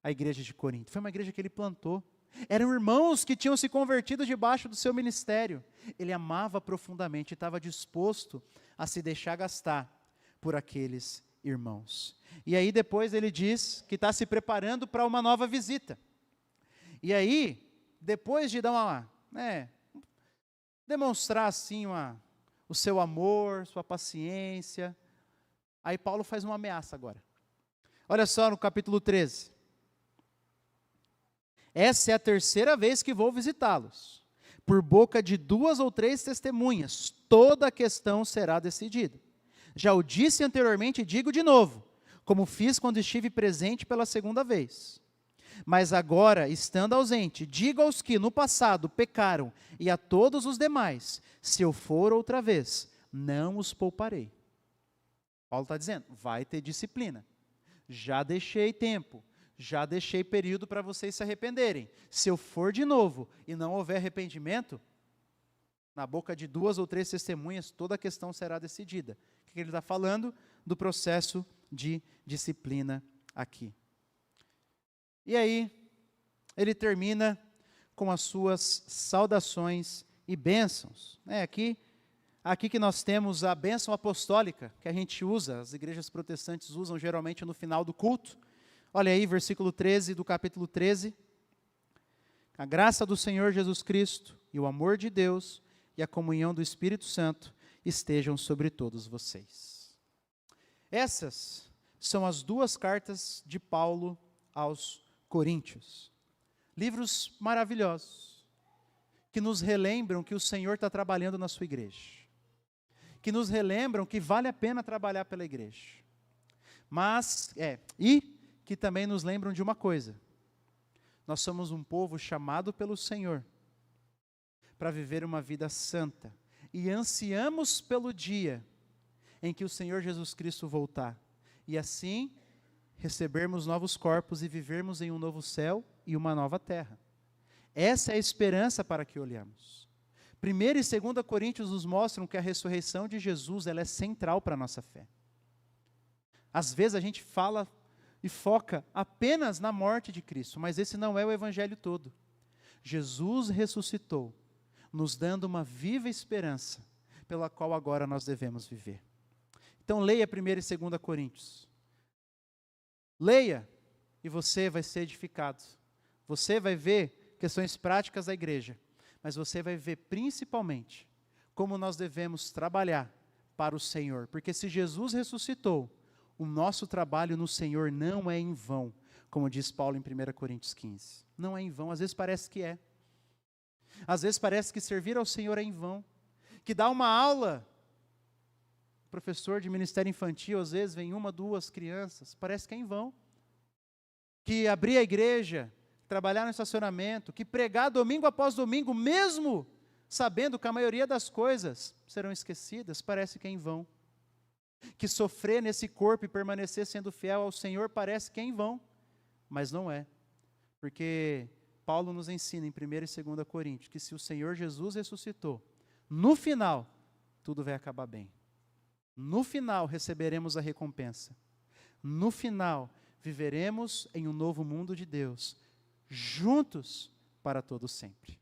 a igreja de Corinto. Foi uma igreja que ele plantou. Eram irmãos que tinham se convertido debaixo do seu ministério. Ele amava profundamente e estava disposto a se deixar gastar por aqueles irmãos. E aí depois ele diz que está se preparando para uma nova visita. E aí, depois de dar demonstrar assim o seu amor, sua paciência, aí Paulo faz uma ameaça agora. Olha só no capítulo 13. Essa é a terceira vez que vou visitá-los. Por boca de 2 ou 3 testemunhas, toda a questão será decidida. Já o disse anteriormente e digo de novo, como fiz quando estive presente pela segunda vez. Mas agora, estando ausente, digo aos que no passado pecaram e a todos os demais, se eu for outra vez, não os pouparei. Paulo está dizendo, vai ter disciplina. Já deixei tempo, já deixei período para vocês se arrependerem. Se eu for de novo e não houver arrependimento, na boca de 2 ou 3 testemunhas, toda a questão será decidida. O que ele está falando? Do processo de disciplina aqui. E aí, ele termina com as suas saudações e bênçãos. Aqui que nós temos a bênção apostólica, que a gente usa, as igrejas protestantes usam geralmente no final do culto. Olha aí, versículo 13 do capítulo 13. A graça do Senhor Jesus Cristo e o amor de Deus e a comunhão do Espírito Santo estejam sobre todos vocês. Essas são as 2 cartas de Paulo aos Coríntios. Livros maravilhosos, que nos relembram que o Senhor está trabalhando na sua igreja. Que nos relembram que vale a pena trabalhar pela igreja. E que também nos lembram de uma coisa. Nós somos um povo chamado pelo Senhor para viver uma vida santa. E ansiamos pelo dia em que o Senhor Jesus Cristo voltar. E assim, recebermos novos corpos e vivermos em um novo céu e uma nova terra. Essa é a esperança para que olhamos. 1 e 2 Coríntios nos mostram que a ressurreição de Jesus ela é central para a nossa fé. Às vezes a gente fala e foca apenas na morte de Cristo, mas esse não é o evangelho todo. Jesus ressuscitou, nos dando uma viva esperança, pela qual agora nós devemos viver. Então leia 1 e 2 Coríntios. Leia e você vai ser edificado. Você vai ver questões práticas da igreja, mas você vai ver principalmente como nós devemos trabalhar para o Senhor. Porque se Jesus ressuscitou, o nosso trabalho no Senhor não é em vão, como diz Paulo em 1 Coríntios 15. Não é em vão, às vezes parece que é. Às vezes parece que servir ao Senhor é em vão. Que dar uma aula, professor de ministério infantil, às vezes vem 1, 2 crianças, parece que é em vão. Que abrir a igreja, trabalhar no estacionamento, que pregar domingo após domingo, mesmo sabendo que a maioria das coisas serão esquecidas, parece que é em vão. que sofrer nesse corpo e permanecer sendo fiel ao Senhor parece que é em vão, mas não é. Porque Paulo nos ensina em 1 e 2 Coríntios que se o Senhor Jesus ressuscitou, no final, tudo vai acabar bem. No final, receberemos a recompensa. No final, viveremos em um novo mundo de Deus, juntos para todo sempre.